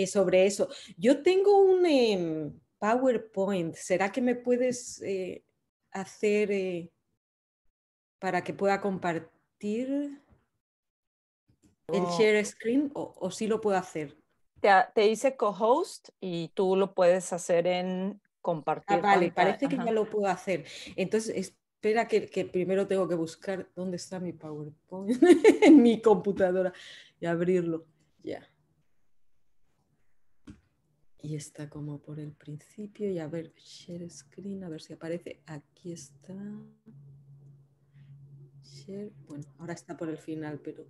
sobre eso. Yo tengo un PowerPoint. ¿Será que me puedes hacer para que pueda compartir el O share screen o sí lo puedo hacer? te hice co-host y tú lo puedes hacer en Ah, compartir vale, pantalla. parece que ya lo puedo hacer. Entonces, espera que primero tengo que buscar dónde está mi PowerPoint en mi computadora y abrirlo. Ya. Y está como por el principio y a ver, share screen, a ver si aparece. Aquí está. Share. Bueno, ahora está por el final, pero...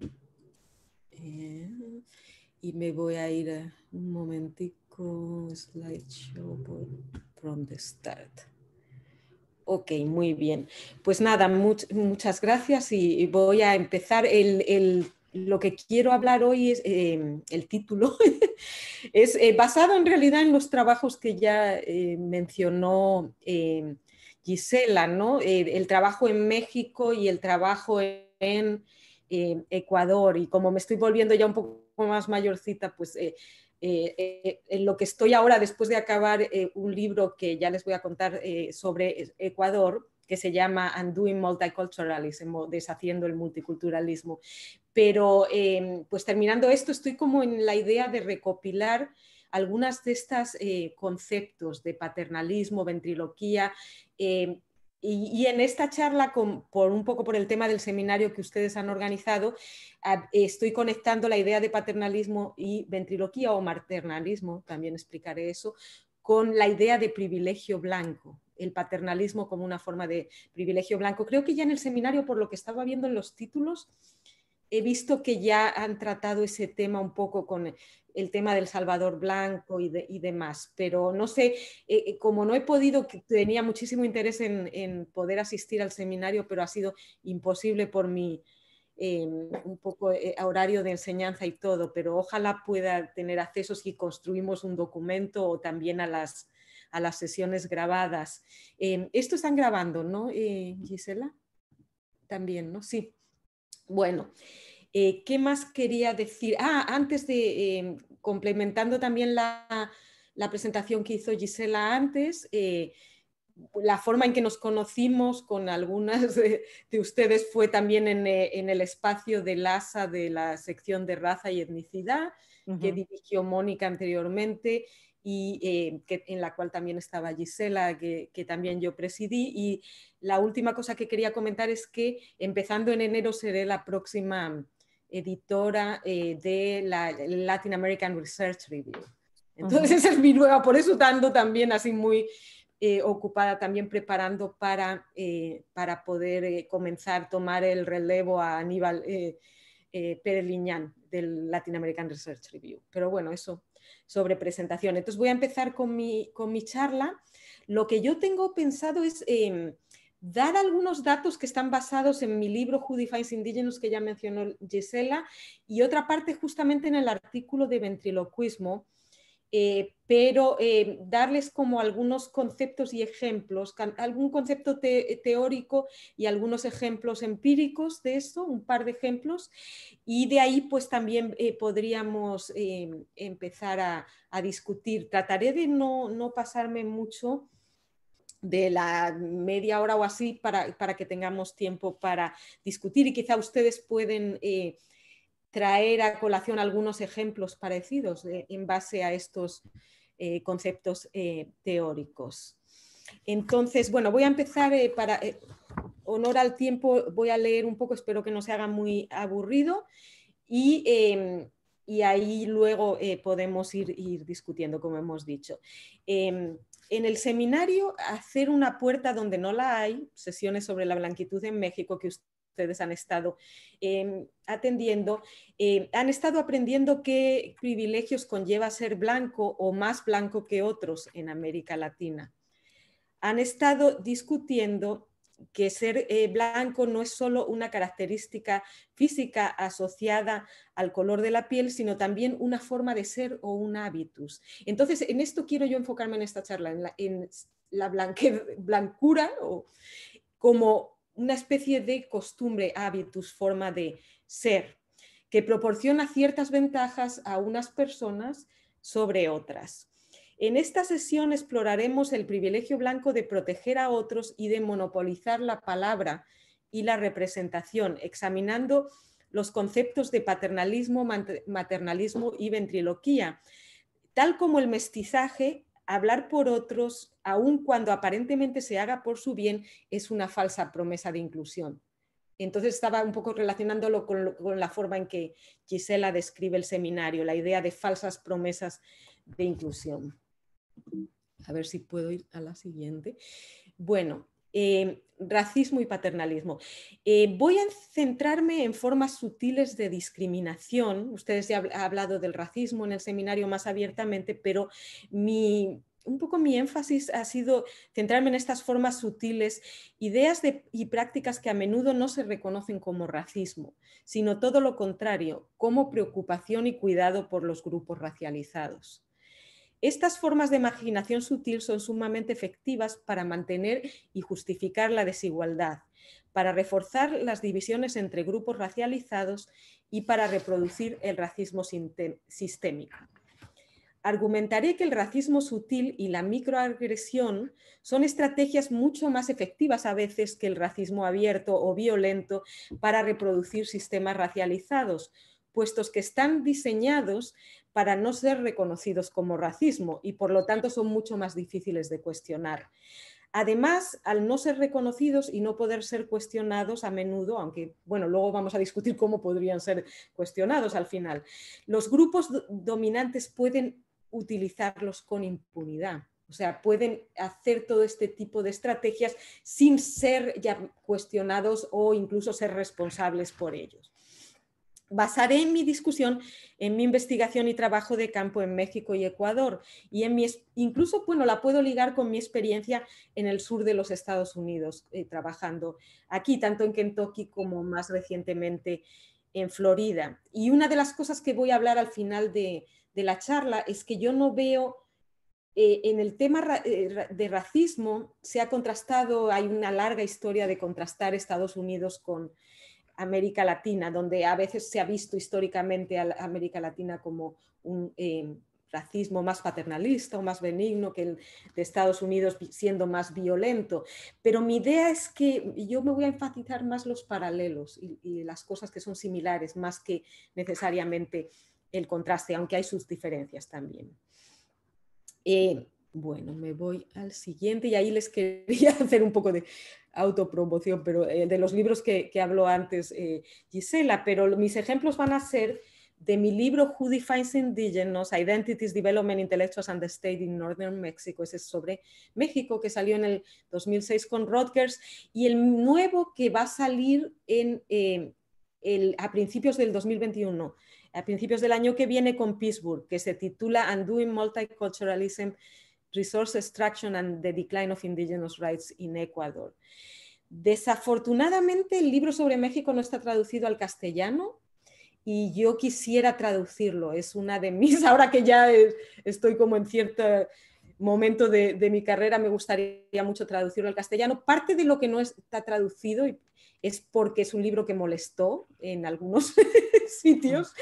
y me voy a ir un momentico, slideshow from the start. Ok, muy bien. Pues nada, muchas gracias y voy a empezar. Lo que quiero hablar hoy es el título. Es basado en realidad en los trabajos que ya mencionó Gisela, ¿no? El trabajo en México y el trabajo en Ecuador. Y como me estoy volviendo ya un poco más mayorcita, pues en lo que estoy ahora, después de acabar un libro que ya les voy a contar sobre Ecuador, que se llama Undoing Multiculturalism, o Deshaciendo el Multiculturalismo. Pero pues terminando esto, estoy como en la idea de recopilar algunas de estos conceptos de paternalismo, ventriloquía, y en esta charla, por un poco por el tema del seminario que ustedes han organizado, estoy conectando la idea de paternalismo y ventriloquía o maternalismo, también explicaré eso, con la idea de privilegio blanco, el paternalismo como una forma de privilegio blanco. Creo que ya en el seminario, por lo que estaba viendo en los títulos, he visto que ya han tratado ese tema un poco con el tema del Salvador Blanco y demás, pero no sé, como no he podido, tenía muchísimo interés en poder asistir al seminario, pero ha sido imposible por mi un poco horario de enseñanza y todo, pero ojalá pueda tener acceso si construimos un documento o también a las sesiones grabadas. Esto están grabando, ¿no, Gisela? También, ¿no? Sí. Bueno, ¿qué más quería decir? Antes de, complementando también la presentación que hizo Gisela antes, la forma en que nos conocimos con algunas de ustedes fue también en el espacio del ASA de la sección de raza y etnicidad, que dirigió Mónica anteriormente y en la cual también estaba Gisela, que también yo presidí. Y la última cosa que quería comentar es que empezando en enero seré la próxima editora de la Latin American Research Review. Entonces esa es mi nueva, por eso ando también así muy ocupada también preparando para poder comenzar, tomar el relevo a Aníbal Pérez Liñán del Latin American Research Review. Pero bueno, eso sobre presentación. Entonces voy a empezar con mi charla. Lo que yo tengo pensado es dar algunos datos que están basados en mi libro Who Defines Indigenous, que ya mencionó Gisela, y otra parte justamente en el artículo de ventriloquismo, pero darles como algunos conceptos y ejemplos, algún concepto teórico y algunos ejemplos empíricos de esto, un par de ejemplos, y de ahí pues también podríamos empezar a discutir. Trataré de no pasarme mucho de la media hora o así para que tengamos tiempo para discutir y quizá ustedes pueden traer a colación algunos ejemplos parecidos en base a estos conceptos teóricos. Entonces, bueno, voy a empezar para honor al tiempo, voy a leer un poco, espero que no se haga muy aburrido y ahí luego podemos ir discutiendo, como hemos dicho. En el seminario, hacer una puerta donde no la hay, sesiones sobre la blanquitud en México que ustedes han estado atendiendo, han estado aprendiendo qué privilegios conlleva ser blanco o más blanco que otros en América Latina. Han estado discutiendo que ser blanco no es solo una característica física asociada al color de la piel, sino también una forma de ser o un hábitus. Entonces, en esto quiero yo enfocarme en esta charla, en la blancura o como una especie de costumbre, hábitus, forma de ser, que proporciona ciertas ventajas a unas personas sobre otras. En esta sesión exploraremos el privilegio blanco de proteger a otros y de monopolizar la palabra y la representación, examinando los conceptos de paternalismo, maternalismo y ventriloquía. Tal como el mestizaje, hablar por otros, aun cuando aparentemente se haga por su bien, es una falsa promesa de inclusión. Entonces estaba un poco relacionándolo con la forma en que Gisela describe el seminario, la idea de falsas promesas de inclusión. A ver si puedo ir a la siguiente. Bueno, racismo y paternalismo. Voy a centrarme en formas sutiles de discriminación. Ustedes ya han hablado del racismo en el seminario más abiertamente, pero un poco mi énfasis ha sido centrarme en estas formas sutiles, ideas y prácticas que a menudo no se reconocen como racismo, sino todo lo contrario, como preocupación y cuidado por los grupos racializados. Estas formas de marginación sutil son sumamente efectivas para mantener y justificar la desigualdad, para reforzar las divisiones entre grupos racializados y para reproducir el racismo sistémico. Argumentaré que el racismo sutil y la microagresión son estrategias mucho más efectivas a veces que el racismo abierto o violento para reproducir sistemas racializados, puestos que están diseñados para no ser reconocidos como racismo y por lo tanto son mucho más difíciles de cuestionar. Además, al no ser reconocidos y no poder ser cuestionados a menudo, aunque bueno, luego vamos a discutir cómo podrían ser cuestionados al final, los grupos dominantes pueden utilizarlos con impunidad. O sea, pueden hacer todo este tipo de estrategias sin ser ya cuestionados o incluso ser responsables por ellos. Basaré mi discusión en mi investigación y trabajo de campo en México y Ecuador y incluso bueno, la puedo ligar con mi experiencia en el sur de los Estados Unidos, trabajando aquí, tanto en Kentucky como más recientemente en Florida. Y una de las cosas que voy a hablar al final de la charla es que yo no veo en el tema de racismo, se ha contrastado, hay una larga historia de contrastar Estados Unidos con América Latina, donde a veces se ha visto históricamente a América Latina como un racismo más paternalista o más benigno que el de Estados Unidos siendo más violento. Pero mi idea es que yo me voy a enfatizar más los paralelos y las cosas que son similares, más que necesariamente el contraste, aunque hay sus diferencias también. Bueno, me voy al siguiente y ahí les quería hacer un poco de autopromoción, pero de los libros que habló antes Gisela, pero mis ejemplos van a ser de mi libro Who Defines Indigenous, Identities, Development, Intellectuals and the State in Northern Mexico, ese es sobre México, que salió en el 2006 con Rutgers, y el nuevo que va a salir a principios del 2021, a principios del año que viene con Pittsburgh, que se titula Undoing Multiculturalism, Resource Extraction and the Decline of Indigenous Rights in Ecuador. Desafortunadamente el libro sobre México no está traducido al castellano y yo quisiera traducirlo. Es una de mis, ahora que ya estoy como en cierto momento de mi carrera, me gustaría mucho traducirlo al castellano. Parte de lo que no está traducido es porque es un libro que molestó en algunos sitios,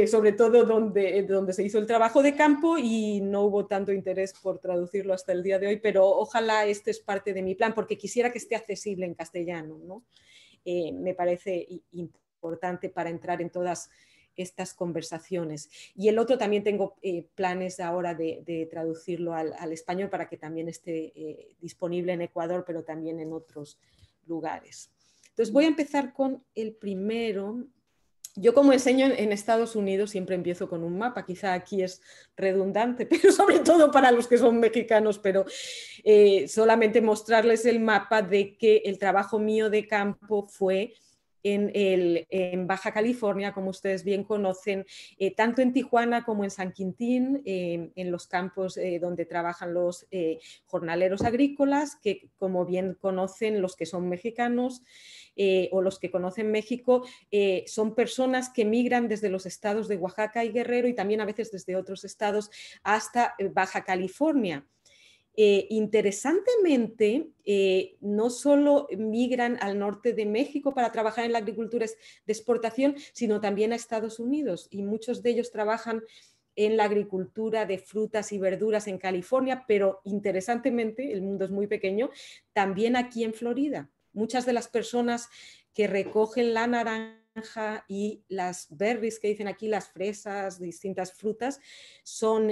sobre todo donde se hizo el trabajo de campo, y no hubo tanto interés por traducirlo hasta el día de hoy, pero ojalá este es parte de mi plan, porque quisiera que esté accesible en castellano, ¿no? Me parece importante para entrar en todas estas conversaciones. Y el otro también tengo planes ahora de traducirlo al español para que también esté disponible en Ecuador, pero también en otros lugares. Entonces voy a empezar con el primero. Yo como enseño en Estados Unidos siempre empiezo con un mapa, quizá aquí es redundante, pero sobre todo para los que son mexicanos, pero solamente mostrarles el mapa de que el trabajo mío de campo fue en Baja California, como ustedes bien conocen, tanto en Tijuana como en San Quintín, en los campos donde trabajan los jornaleros agrícolas, que como bien conocen los que son mexicanos o los que conocen México, son personas que migran desde los estados de Oaxaca y Guerrero y también a veces desde otros estados hasta Baja California. Interesantemente, no solo migran al norte de México para trabajar en la agricultura de exportación, sino también a Estados Unidos, y muchos de ellos trabajan en la agricultura de frutas y verduras en California, pero interesantemente, el mundo es muy pequeño, también aquí en Florida. Muchas de las personas que recogen la naranja y las berries que dicen aquí, las fresas, distintas frutas, son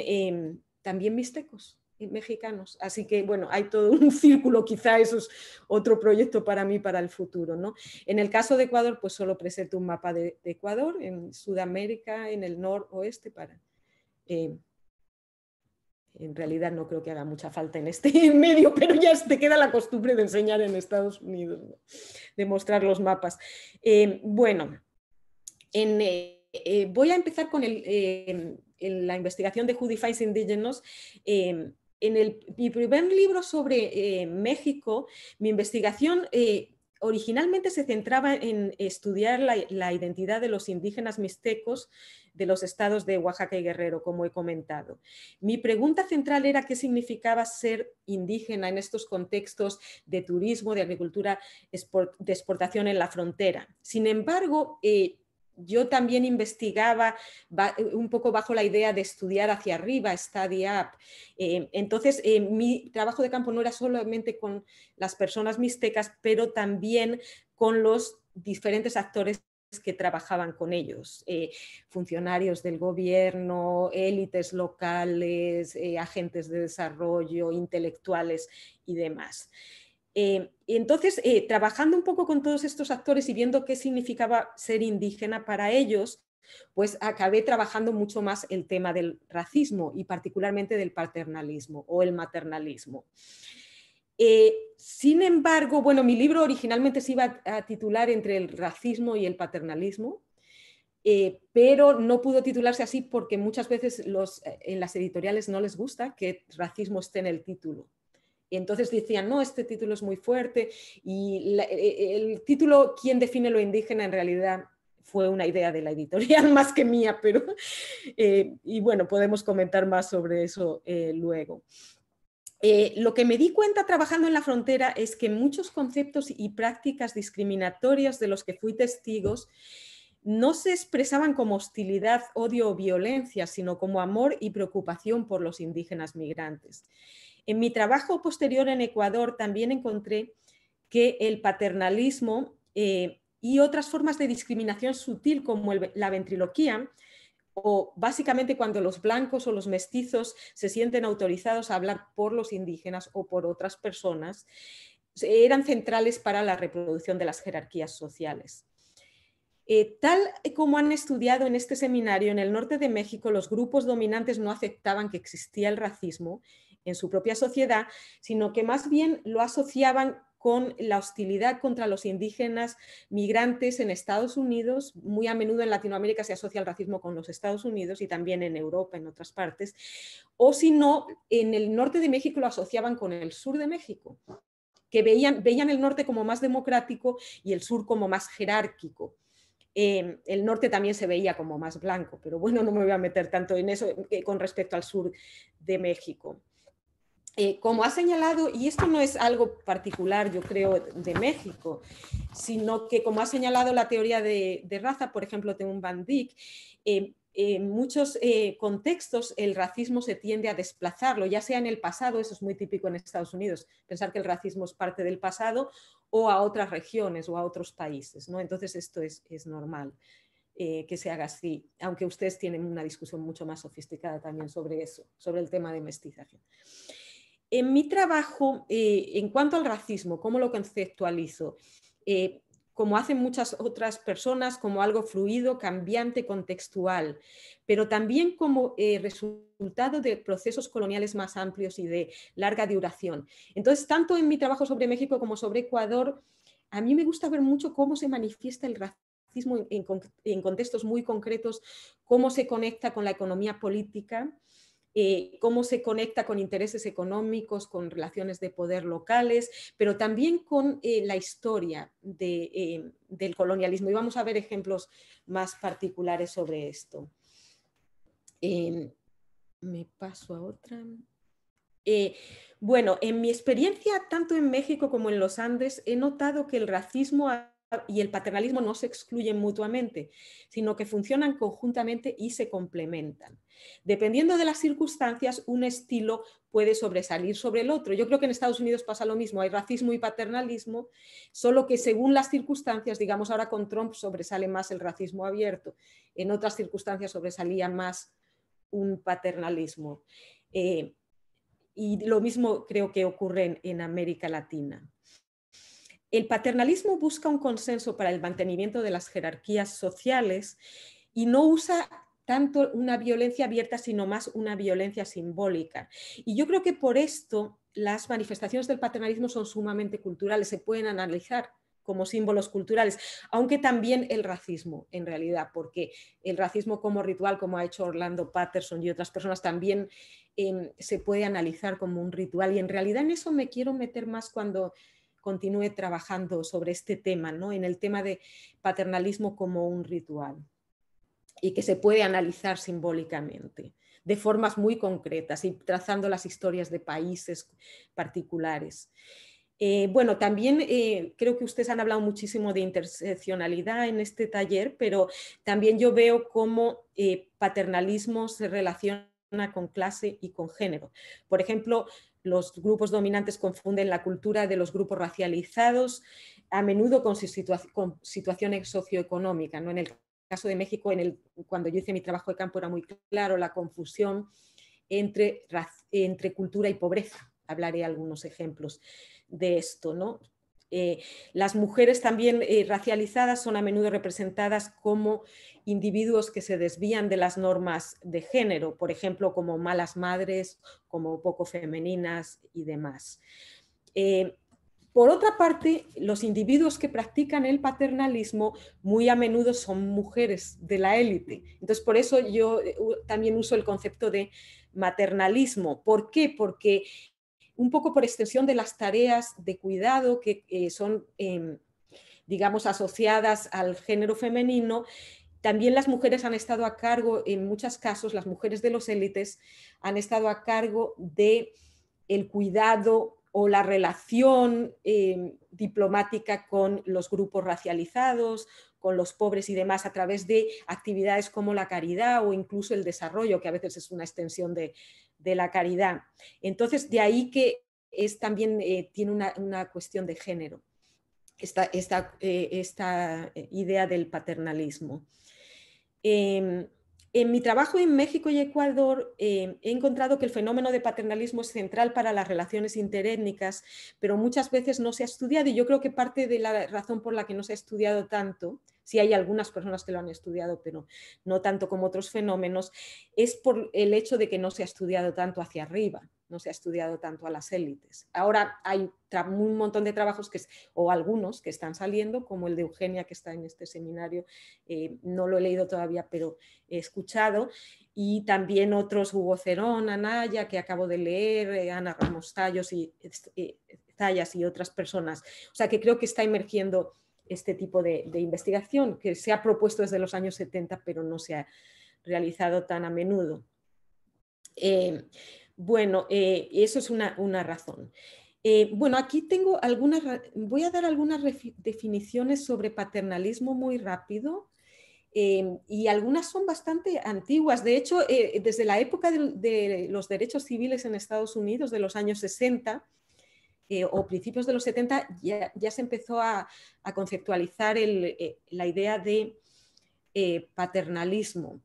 también mixtecos mexicanos. Así que, bueno, hay todo un círculo, quizá eso es otro proyecto para mí para el futuro, ¿no? En el caso de Ecuador, pues solo presento un mapa de Ecuador, en Sudamérica, en el noroeste, para... en realidad no creo que haga mucha falta en este medio, pero ya te queda la costumbre de enseñar en Estados Unidos, ¿no? De mostrar los mapas. Bueno, voy a empezar con la investigación de Who Defines Indigenous. Mi primer libro sobre México, mi investigación originalmente se centraba en estudiar la identidad de los indígenas mixtecos de los estados de Oaxaca y Guerrero, como he comentado. Mi pregunta central era qué significaba ser indígena en estos contextos de turismo, de agricultura, de exportación en la frontera. Sin embargo, yo también investigaba un poco bajo la idea de estudiar hacia arriba, study up. Entonces, mi trabajo de campo no era solamente con las personas mixtecas, pero también con los diferentes actores que trabajaban con ellos, funcionarios del gobierno, élites locales, agentes de desarrollo, intelectuales y demás. Entonces, trabajando un poco con todos estos actores y viendo qué significaba ser indígena para ellos, pues acabé trabajando mucho más el tema del racismo y particularmente del paternalismo o el maternalismo. Sin embargo, bueno, mi libro originalmente se iba a titular Entre el racismo y el paternalismo, pero no pudo titularse así porque muchas veces en las editoriales no les gusta que racismo esté en el título. Y entonces decían, no, este título es muy fuerte. Y el título, ¿Quién define lo indígena? En realidad fue una idea de la editorial más que mía, pero y bueno, podemos comentar más sobre eso luego. Lo que me di cuenta trabajando en la frontera es que muchos conceptos y prácticas discriminatorias de los que fui testigos no se expresaban como hostilidad, odio o violencia, sino como amor y preocupación por los indígenas migrantes. En mi trabajo posterior en Ecuador también encontré que el paternalismo y otras formas de discriminación sutil como la ventriloquía, o básicamente cuando los blancos o los mestizos se sienten autorizados a hablar por los indígenas o por otras personas, eran centrales para la reproducción de las jerarquías sociales. Tal como han estudiado en este seminario, en el norte de México los grupos dominantes no aceptaban que existía el racismo en su propia sociedad, sino que más bien lo asociaban con la hostilidad contra los indígenas migrantes en Estados Unidos. Muy a menudo en Latinoamérica se asocia el racismo con los Estados Unidos y también en Europa, en otras partes. O si no, en el norte de México lo asociaban con el sur de México, que veían el norte como más democrático y el sur como más jerárquico. El norte también se veía como más blanco, pero bueno, no me voy a meter tanto en eso con respecto al sur de México. Como ha señalado, y esto no es algo particular, yo creo, de México, sino que como ha señalado la teoría de raza, por ejemplo, Teun Van Dijk, en muchos contextos el racismo se tiende a desplazarlo, ya sea en el pasado, eso es muy típico en Estados Unidos, pensar que el racismo es parte del pasado, o a otras regiones o a otros países, ¿no? Entonces esto es normal. Que se haga así, aunque ustedes tienen una discusión mucho más sofisticada también sobre eso, sobre el tema de mestización. En mi trabajo, en cuanto al racismo, ¿cómo lo conceptualizo? Como hacen muchas otras personas, como algo fluido, cambiante, contextual, pero también como resultado de procesos coloniales más amplios y de larga duración. Entonces, tanto en mi trabajo sobre México como sobre Ecuador, a mí me gusta ver mucho cómo se manifiesta el racismo en contextos muy concretos, cómo se conecta con la economía política, cómo se conecta con intereses económicos, con relaciones de poder locales, pero también con la historia del colonialismo. Y vamos a ver ejemplos más particulares sobre esto. Me paso a otra. Bueno, en mi experiencia, tanto en México como en los Andes, he notado que el racismo ha y el paternalismo no se excluyen mutuamente, sino que funcionan conjuntamente y se complementan. Dependiendo de las circunstancias, un estilo puede sobresalir sobre el otro. Yo creo que en Estados Unidos pasa lo mismo, hay racismo y paternalismo, solo que según las circunstancias, digamos ahora con Trump sobresale más el racismo abierto, en otras circunstancias sobresalía más un paternalismo. Y lo mismo creo que ocurre en América Latina. El paternalismo busca un consenso para el mantenimiento de las jerarquías sociales y no usa tanto una violencia abierta, sino más una violencia simbólica. Y yo creo que por esto las manifestaciones del paternalismo son sumamente culturales, se pueden analizar como símbolos culturales, aunque también el racismo, en realidad, porque el racismo como ritual, como ha hecho Orlando Patterson y otras personas, también se puede analizar como un ritual. Y en realidad en eso me quiero meter más cuando continúe trabajando sobre este tema, ¿no? En el tema de paternalismo como un ritual y que se puede analizar simbólicamente de formas muy concretas y trazando las historias de países particulares. Bueno, también creo que ustedes han hablado muchísimo de interseccionalidad en este taller, pero también yo veo cómo paternalismo se relaciona con clase y con género. Por ejemplo, los grupos dominantes confunden la cultura de los grupos racializados a menudo con situaciones socioeconómicas, ¿no? En el caso de México, cuando yo hice mi trabajo de campo era muy claro la confusión entre cultura y pobreza. Hablaré algunos ejemplos de esto, ¿no? Las mujeres también racializadas son a menudo representadas como individuos que se desvían de las normas de género, por ejemplo, como malas madres, como poco femeninas y demás. Por otra parte, los individuos que practican el paternalismo muy a menudo son mujeres de la élite. Entonces, por eso yo también uso el concepto de maternalismo. ¿Por qué? Porque un poco por extensión de las tareas de cuidado que son, digamos, asociadas al género femenino, también las mujeres han estado a cargo, en muchos casos, las mujeres de los élites han estado a cargo de el cuidado o la relación diplomática con los grupos racializados, con los pobres y demás, a través de actividades como la caridad o incluso el desarrollo, que a veces es una extensión de la caridad. Entonces, de ahí que también tiene una cuestión de género, esta idea del paternalismo. En mi trabajo en México y Ecuador he encontrado que el fenómeno de paternalismo es central para las relaciones interétnicas, pero muchas veces no se ha estudiado y yo creo que parte de la razón por la que no se ha estudiado tanto, sí hay algunas personas que lo han estudiado, pero no tanto como otros fenómenos, es por el hecho de que no se ha estudiado tanto hacia arriba, no se ha estudiado tanto a las élites. Ahora hay un montón de trabajos o algunos que están saliendo, como el de Eugenia que está en este seminario, no lo he leído todavía, pero he escuchado, y también otros, Hugo Cerón, Anaya, que acabo de leer, Ana Ramos Zayas y otras personas. O sea que creo que está emergiendo este tipo de investigación que se ha propuesto desde los años 70, pero no se ha realizado tan a menudo. Bueno, eso es una razón. Bueno, aquí tengo voy a dar algunas definiciones sobre paternalismo muy rápido. Y algunas son bastante antiguas. De hecho, desde la época de los derechos civiles en Estados Unidos, de los años 60 o principios de los 70, ya se empezó a conceptualizar la idea de paternalismo.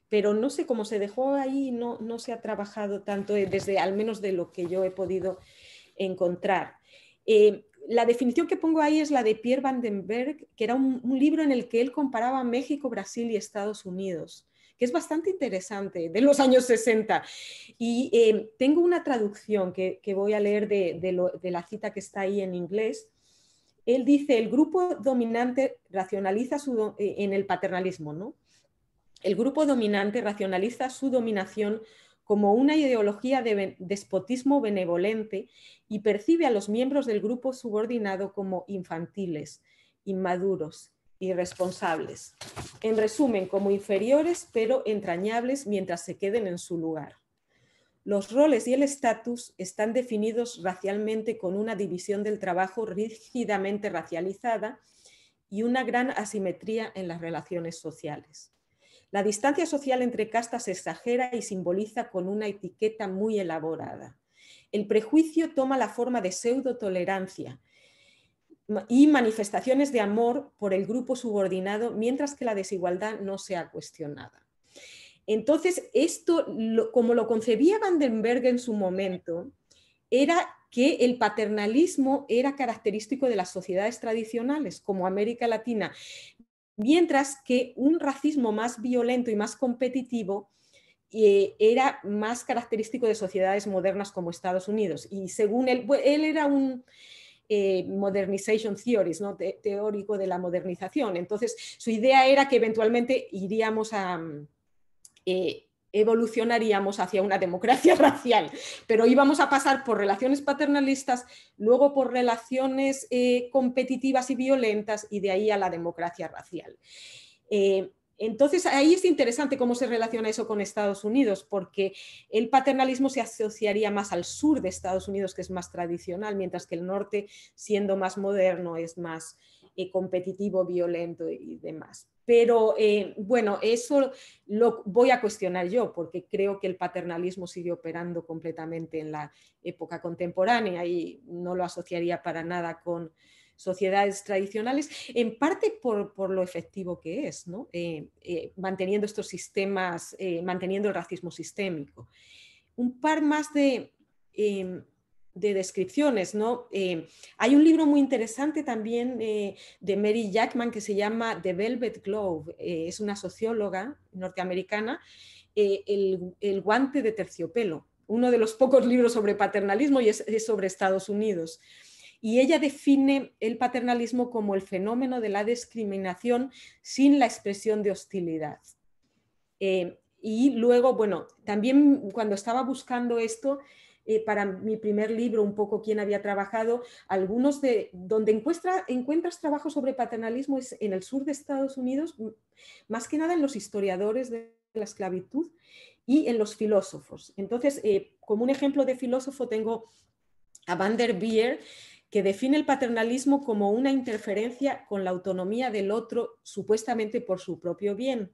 Pero no sé cómo se dejó ahí, no se ha trabajado tanto desde, al menos de lo que yo he podido encontrar. La definición que pongo ahí es la de Pierre Van den Berg, que era un libro en el que él comparaba México, Brasil y Estados Unidos, que es bastante interesante, de los años 60. Y tengo una traducción que voy a leer de la cita que está ahí en inglés. Él dice, el grupo dominante racionaliza en el paternalismo, ¿no? El grupo dominante racionaliza su dominación como una ideología de despotismo benevolente y percibe a los miembros del grupo subordinado como infantiles, inmaduros, irresponsables. En resumen, como inferiores pero entrañables mientras se queden en su lugar. Los roles y el estatus están definidos racialmente con una división del trabajo rígidamente racializada y una gran asimetría en las relaciones sociales. La distancia social entre castas se exagera y simboliza con una etiqueta muy elaborada. El prejuicio toma la forma de pseudo-tolerancia y manifestaciones de amor por el grupo subordinado, mientras que la desigualdad no sea cuestionada. Entonces, esto, como lo concebía Vandenberg en su momento, era que el paternalismo era característico de las sociedades tradicionales, como América Latina, mientras que un racismo más violento y más competitivo era más característico de sociedades modernas como Estados Unidos. Y según él era un modernization theorist, ¿no? Teórico de la modernización. Entonces, su idea era que eventualmente iríamos a... evolucionaríamos hacia una democracia racial, pero íbamos a pasar por relaciones paternalistas, luego por relaciones competitivas y violentas, y de ahí a la democracia racial. Entonces, ahí es interesante cómo se relaciona eso con Estados Unidos, porque el paternalismo se asociaría más al sur de Estados Unidos, que es más tradicional, mientras que el norte, siendo más moderno, es más competitivo, violento y demás. Pero bueno, eso lo voy a cuestionar yo, porque creo que el paternalismo sigue operando completamente en la época contemporánea y no lo asociaría para nada con sociedades tradicionales, en parte por lo efectivo que es, ¿no? Manteniendo estos sistemas, manteniendo el racismo sistémico. Un par más de descripciones, ¿no? Hay un libro muy interesante también de Mary Jackman que se llama The Velvet Glove, es una socióloga norteamericana, el guante de terciopelo, uno de los pocos libros sobre paternalismo y es sobre Estados Unidos. Y ella define el paternalismo como el fenómeno de la discriminación sin la expresión de hostilidad. Y luego, bueno, también cuando estaba buscando esto, para mi primer libro, un poco quién había trabajado, algunos de donde encuentras trabajo sobre paternalismo es en el sur de Estados Unidos, más que nada en los historiadores de la esclavitud y en los filósofos. Entonces, como un ejemplo de filósofo tengo a Van der Veer, que define el paternalismo como una interferencia con la autonomía del otro, supuestamente por su propio bien.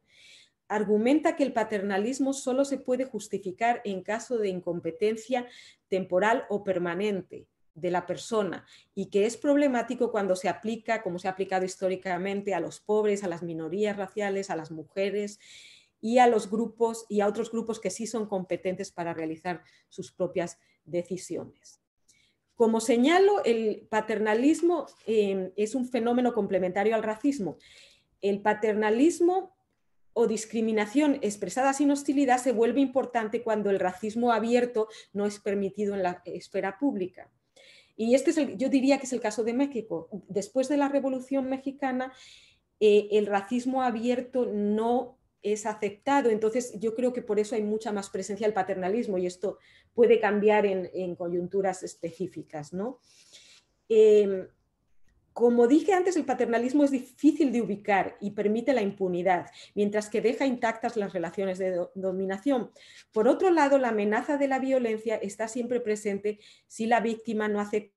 Argumenta que el paternalismo solo se puede justificar en caso de incompetencia temporal o permanente de la persona y que es problemático cuando se aplica, como se ha aplicado históricamente, a los pobres, a las minorías raciales, a las mujeres y a los grupos y a otros grupos que sí son competentes para realizar sus propias decisiones. Como señalo, el paternalismo es un fenómeno complementario al racismo. El paternalismo o discriminación expresada sin hostilidad se vuelve importante cuando el racismo abierto no es permitido en la esfera pública. Y este es yo diría que es el caso de México. Después de la Revolución Mexicana, el racismo abierto no es aceptado. Entonces, yo creo que por eso hay mucha más presencia del paternalismo y esto puede cambiar en coyunturas específicas, ¿no? Como dije antes, el paternalismo es difícil de ubicar y permite la impunidad, mientras que deja intactas las relaciones de dominación. Por otro lado, la amenaza de la violencia está siempre presente si la víctima no acepta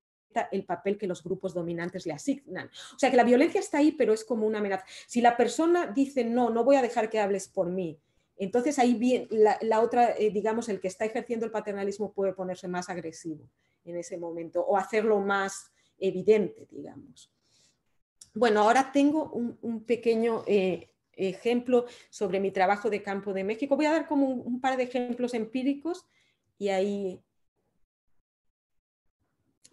el papel que los grupos dominantes le asignan. O sea que la violencia está ahí, pero es como una amenaza. Si la persona dice, no, no voy a dejar que hables por mí, entonces ahí bien, la otra, digamos, el que está ejerciendo el paternalismo puede ponerse más agresivo en ese momento o hacerlo más evidente, digamos. Bueno, ahora tengo un pequeño ejemplo sobre mi trabajo de campo de México. Voy a dar como un par de ejemplos empíricos y ahí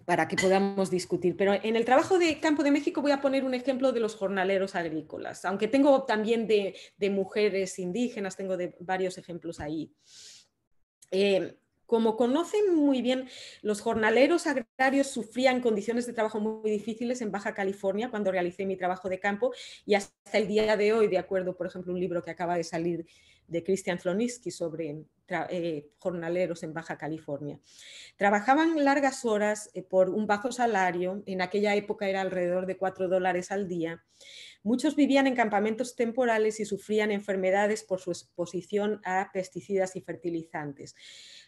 para que podamos discutir. Pero en el trabajo de campo de México voy a poner un ejemplo de los jornaleros agrícolas, aunque tengo también de mujeres indígenas, tengo de varios ejemplos ahí. Como conocen muy bien, los jornaleros agrarios sufrían condiciones de trabajo muy difíciles en Baja California cuando realicé mi trabajo de campo y hasta el día de hoy, de acuerdo, por ejemplo, un libro que acaba de salir de Christian Slonimsky sobre jornaleros en Baja California. Trabajaban largas horas por un bajo salario, en aquella época era alrededor de $4 al día. Muchos vivían en campamentos temporales y sufrían enfermedades por su exposición a pesticidas y fertilizantes.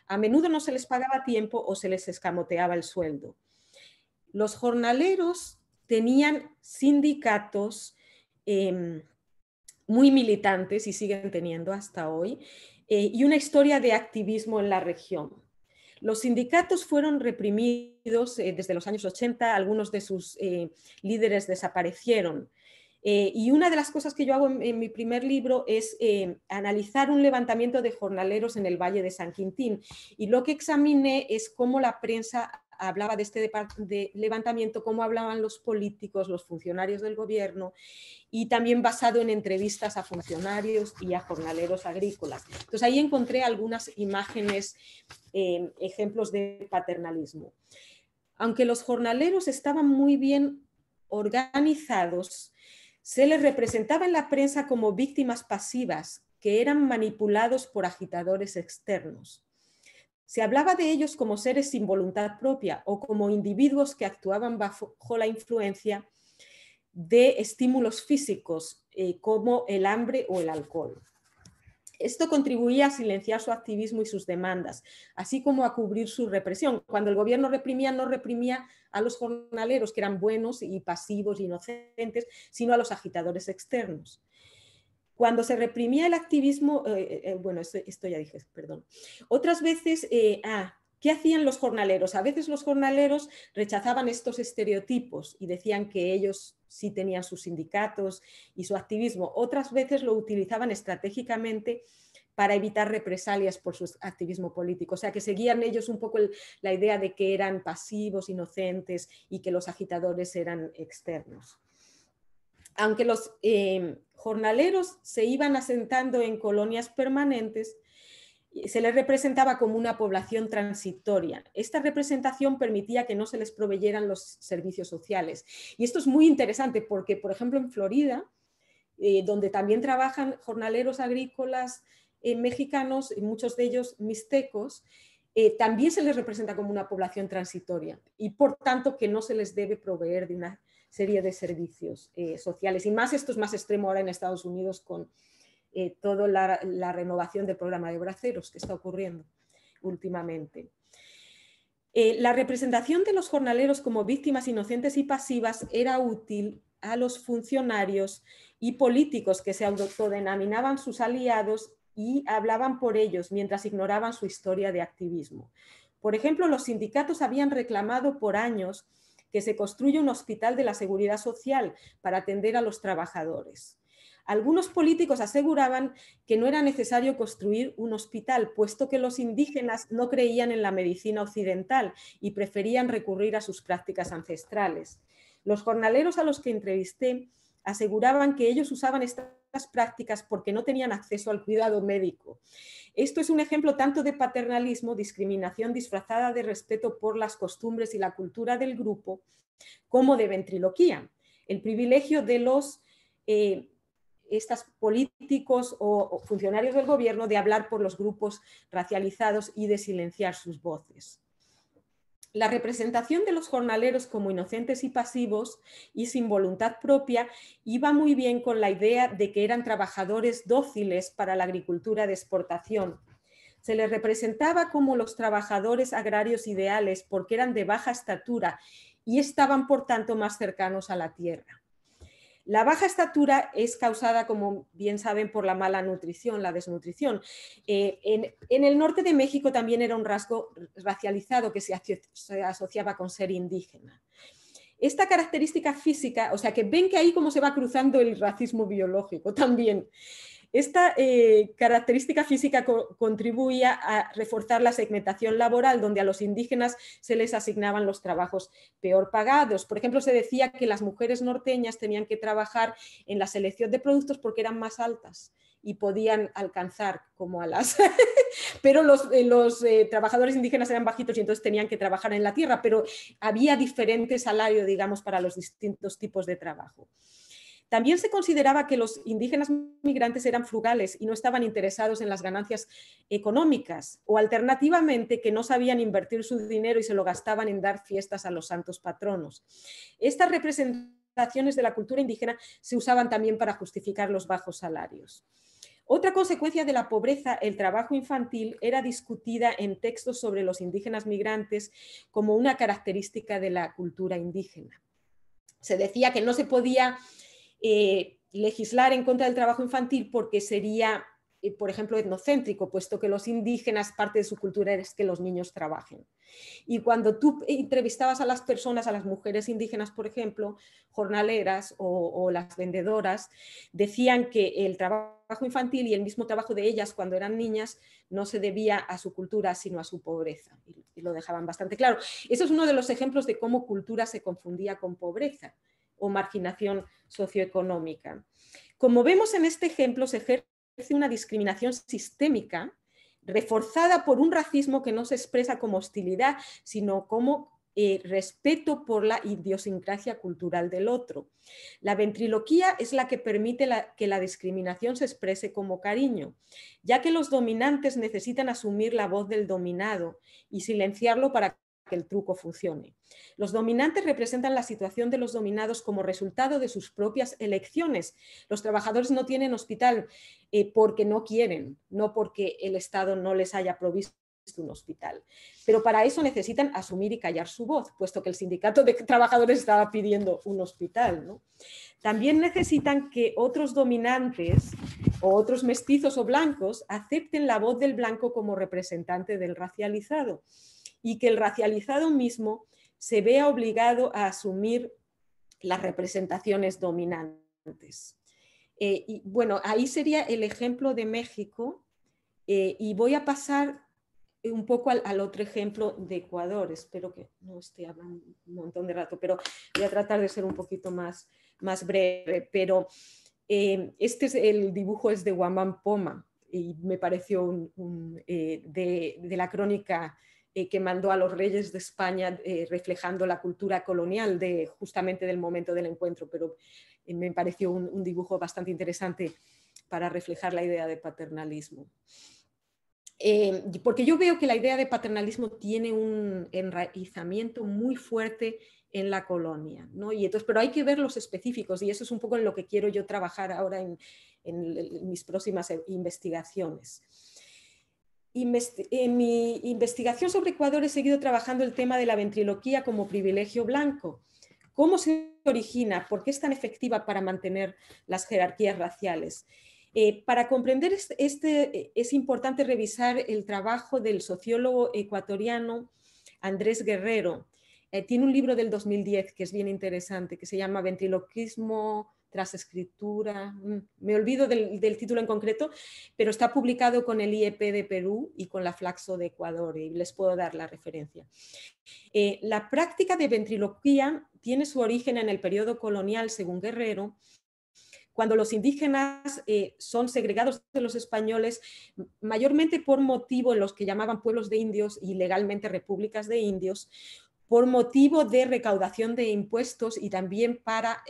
A menudo no se les pagaba a tiempo o se les escamoteaba el sueldo. Los jornaleros tenían sindicatos muy militantes, y siguen teniendo hasta hoy, y una historia de activismo en la región. Los sindicatos fueron reprimidos desde los años 80, algunos de sus líderes desaparecieron. Y una de las cosas que yo hago en mi primer libro es analizar un levantamiento de jornaleros en el Valle de San Quintín. Y lo que examiné es cómo la prensa hablaba de este levantamiento, cómo hablaban los políticos, los funcionarios del gobierno, y también basado en entrevistas a funcionarios y a jornaleros agrícolas. Entonces ahí encontré algunas imágenes, ejemplos de paternalismo. Aunque los jornaleros estaban muy bien organizados, se les representaba en la prensa como víctimas pasivas que eran manipulados por agitadores externos. Se hablaba de ellos como seres sin voluntad propia o como individuos que actuaban bajo la influencia de estímulos físicos como el hambre o el alcohol. Esto contribuía a silenciar su activismo y sus demandas, así como a cubrir su represión. Cuando el gobierno reprimía, no reprimía a los jornaleros, que eran buenos y pasivos, inocentes, sino a los agitadores externos. Cuando se reprimía el activismo, bueno, esto ya dije, perdón. Otras veces, ¿qué hacían los jornaleros? A veces los jornaleros rechazaban estos estereotipos y decían que ellos sí tenían sus sindicatos y su activismo. Otras veces lo utilizaban estratégicamente para evitar represalias por su activismo político. O sea, que seguían ellos un poco la idea de que eran pasivos, inocentes y que los agitadores eran externos. Aunque los jornaleros se iban asentando en colonias permanentes, se les representaba como una población transitoria. Esta representación permitía que no se les proveyeran los servicios sociales. Y esto es muy interesante porque, por ejemplo, en Florida, donde también trabajan jornaleros agrícolas mexicanos, y muchos de ellos mixtecos, también se les representa como una población transitoria y, por tanto, que no se les debe proveer de una serie de servicios sociales. Y más esto es más extremo ahora en Estados Unidos con toda la renovación del programa de braceros que está ocurriendo últimamente. La representación de los jornaleros como víctimas inocentes y pasivas era útil a los funcionarios y políticos que se autodenominaban sus aliados y hablaban por ellos mientras ignoraban su historia de activismo. Por ejemplo, los sindicatos habían reclamado por años que se construya un hospital de la Seguridad Social para atender a los trabajadores. Algunos políticos aseguraban que no era necesario construir un hospital, puesto que los indígenas no creían en la medicina occidental y preferían recurrir a sus prácticas ancestrales. Los jornaleros a los que entrevisté aseguraban que ellos usaban estas prácticas porque no tenían acceso al cuidado médico. Esto es un ejemplo tanto de paternalismo, discriminación disfrazada de respeto por las costumbres y la cultura del grupo, como de ventriloquía. El privilegio de los estos políticos o funcionarios del gobierno de hablar por los grupos racializados y de silenciar sus voces. La representación de los jornaleros como inocentes y pasivos y sin voluntad propia iba muy bien con la idea de que eran trabajadores dóciles para la agricultura de exportación. Se les representaba como los trabajadores agrarios ideales porque eran de baja estatura y estaban, por tanto, más cercanos a la tierra. La baja estatura es causada, como bien saben, por la mala nutrición, la desnutrición. En el norte de México también era un rasgo racializado que se asociaba con ser indígena. Esta característica física, o sea que ven que ahí cómo se va cruzando el racismo biológico también. Esta característica física contribuía a reforzar la segmentación laboral, donde a los indígenas se les asignaban los trabajos peor pagados. Por ejemplo, se decía que las mujeres norteñas tenían que trabajar en la selección de productos porque eran más altas y podían alcanzar como a las... pero los trabajadores indígenas eran bajitos y entonces tenían que trabajar en la tierra, pero había diferente salario, digamos, para los distintos tipos de trabajo. También se consideraba que los indígenas migrantes eran frugales y no estaban interesados en las ganancias económicas, o alternativamente que no sabían invertir su dinero y se lo gastaban en dar fiestas a los santos patronos. Estas representaciones de la cultura indígena se usaban también para justificar los bajos salarios. Otra consecuencia de la pobreza, el trabajo infantil, era discutida en textos sobre los indígenas migrantes como una característica de la cultura indígena. Se decía que no se podía legislar en contra del trabajo infantil porque sería, por ejemplo, etnocéntrico, puesto que los indígenas, parte de su cultura es que los niños trabajen. Y cuando tú entrevistabas a las personas, a las mujeres indígenas, por ejemplo, jornaleras o las vendedoras, decían que el trabajo infantil y el mismo trabajo de ellas cuando eran niñas no se debía a su cultura, sino a su pobreza. Y lo dejaban bastante claro. Eso es uno de los ejemplos de cómo cultura se confundía con pobreza o marginación socioeconómica. Como vemos en este ejemplo, se ejerce una discriminación sistémica reforzada por un racismo que no se expresa como hostilidad, sino como respeto por la idiosincrasia cultural del otro. La ventriloquía es la que permite que la discriminación se exprese como cariño, ya que los dominantes necesitan asumir la voz del dominado y silenciarlo para que el truco funcione. Los dominantes representan la situación de los dominados como resultado de sus propias elecciones. Los trabajadores no tienen hospital porque no quieren, no porque el Estado no les haya provisto un hospital. Pero para eso necesitan asumir y callar su voz, puesto que el sindicato de trabajadores estaba pidiendo un hospital, ¿no? También necesitan que otros dominantes o otros mestizos o blancos acepten la voz del blanco como representante del racializado y que el racializado mismo se vea obligado a asumir las representaciones dominantes. Y bueno, ahí sería el ejemplo de México y voy a pasar un poco al otro ejemplo de Ecuador. Espero que no esté hablando un montón de rato, pero voy a tratar de ser un poquito más breve. Pero el dibujo es de Guamán Poma y me pareció de la crónica que mandó a los reyes de España reflejando la cultura colonial justamente del momento del encuentro, pero me pareció un dibujo bastante interesante para reflejar la idea de paternalismo. Porque yo veo que la idea de paternalismo tiene un enraizamiento muy fuerte en la colonia, ¿no? Y entonces, pero hay que ver los específicos y eso es un poco en lo que quiero yo trabajar ahora en mis próximas investigaciones. En mi investigación sobre Ecuador he seguido trabajando el tema de la ventriloquía como privilegio blanco. ¿Cómo se origina? ¿Por qué es tan efectiva para mantener las jerarquías raciales? Para comprender es importante revisar el trabajo del sociólogo ecuatoriano Andrés Guerrero. Tiene un libro del 2010 que es bien interesante, que se llama Ventriloquismo tras escritura. Me olvido del título en concreto, pero está publicado con el IEP de Perú y con la Flaxo de Ecuador, y les puedo dar la referencia. La práctica de ventriloquía tiene su origen en el periodo colonial, según Guerrero, cuando los indígenas son segregados de los españoles, mayormente por motivo en los que llamaban pueblos de indios y legalmente repúblicas de indios, por motivo de recaudación de impuestos y también para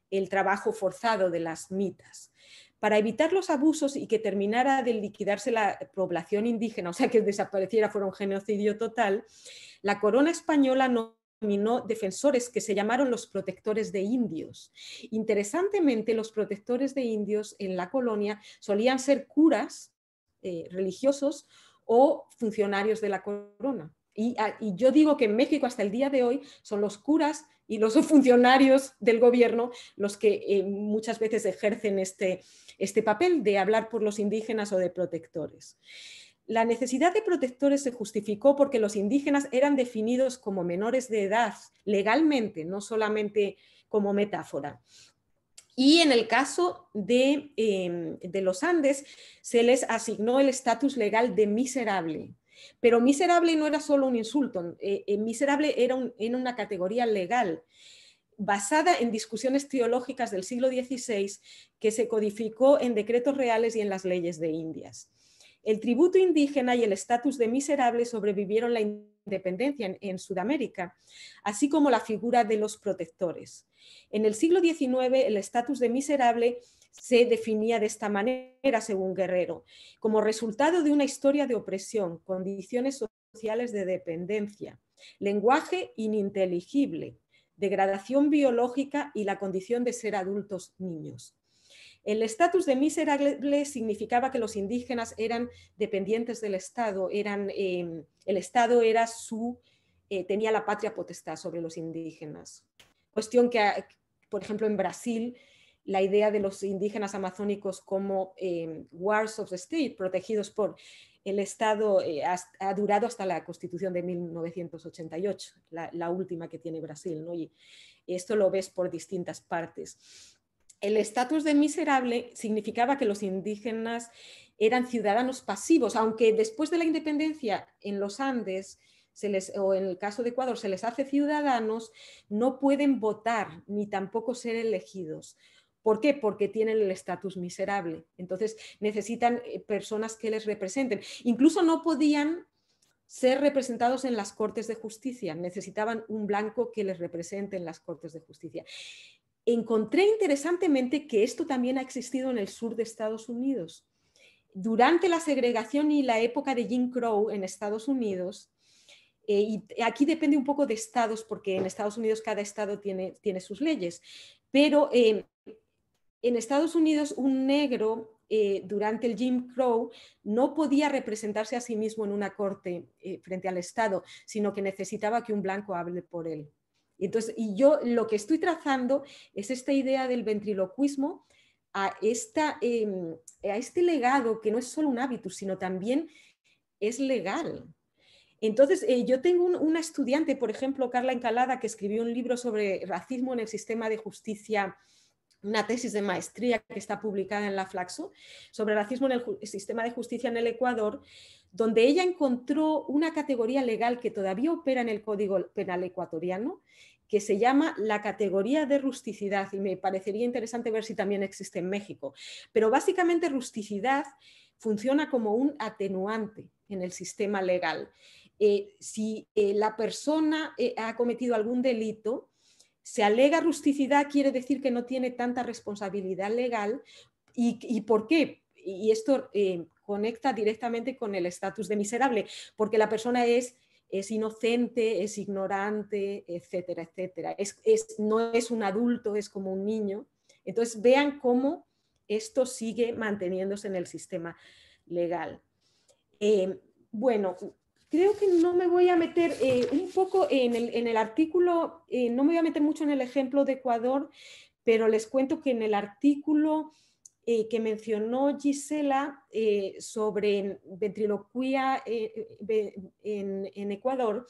el trabajo forzado de las mitas. Para evitar los abusos y que terminara de liquidarse la población indígena, o sea, que desapareciera, fuera un genocidio total, la corona española nominó defensores que se llamaron los protectores de indios. Interesantemente, los protectores de indios en la colonia solían ser curas religiosos o funcionarios de la corona. Y yo digo que en México hasta el día de hoy son los curas y los funcionarios del gobierno los que muchas veces ejercen este papel de hablar por los indígenas o de protectores. La necesidad de protectores se justificó porque los indígenas eran definidos como menores de edad legalmente, no solamente como metáfora. Y en el caso de los Andes se les asignó el estatus legal de miserable. Pero miserable no era solo un insulto, miserable era una categoría legal basada en discusiones teológicas del siglo XVI que se codificó en decretos reales y en las leyes de Indias. El tributo indígena y el estatus de miserable sobrevivieron la independencia en Sudamérica, así como la figura de los protectores. En el siglo XIX, el estatus de miserable se definía de esta manera, según Guerrero, como resultado de una historia de opresión, condiciones sociales de dependencia, lenguaje ininteligible, degradación biológica y la condición de ser adultos niños. El estatus de miserable significaba que los indígenas eran dependientes del Estado, el Estado era tenía la patria potestad sobre los indígenas. Cuestión que, por ejemplo, en Brasil, la idea de los indígenas amazónicos como wards of the state, protegidos por el Estado, ha durado hasta la Constitución de 1988, la última que tiene Brasil, ¿no? Y esto lo ves por distintas partes. El estatus de miserable significaba que los indígenas eran ciudadanos pasivos, aunque después de la independencia en los Andes, o en el caso de Ecuador, se les hace ciudadanos, no pueden votar ni tampoco ser elegidos. ¿Por qué? Porque tienen el estatus miserable. Entonces necesitan personas que les representen. Incluso no podían ser representados en las Cortes de Justicia, necesitaban un blanco que les represente en las Cortes de Justicia. Encontré interesantemente que esto también ha existido en el sur de Estados Unidos. Durante la segregación y la época de Jim Crow en Estados Unidos, y aquí depende un poco de estados, porque en Estados Unidos cada estado tiene sus leyes, pero en Estados Unidos un negro durante el Jim Crow no podía representarse a sí mismo en una corte frente al Estado, sino que necesitaba que un blanco hable por él. Entonces, y yo lo que estoy trazando es esta idea del ventriloquismo a este legado que no es solo un hábitus, sino también es legal. Entonces, yo tengo una estudiante, por ejemplo, Carla Encalada, que escribió un libro sobre racismo en el sistema de justicia, una tesis de maestría que está publicada en la Flaxo, sobre racismo en el sistema de justicia en el Ecuador, donde ella encontró una categoría legal que todavía opera en el Código Penal ecuatoriano, que se llama la categoría de rusticidad, y me parecería interesante ver si también existe en México. Pero básicamente rusticidad funciona como un atenuante en el sistema legal. Si la persona ha cometido algún delito, se alega rusticidad, quiere decir que no tiene tanta responsabilidad legal. ¿Y por qué? Y esto conecta directamente con el estatus de miserable, porque la persona es inocente, es ignorante, etcétera, etcétera. No es un adulto, es como un niño. Entonces vean cómo esto sigue manteniéndose en el sistema legal. Bueno, creo que no me voy a meter un poco en el artículo, no me voy a meter mucho en el ejemplo de Ecuador, pero les cuento que en el artículo que mencionó Gisela sobre ventriloquía en Ecuador,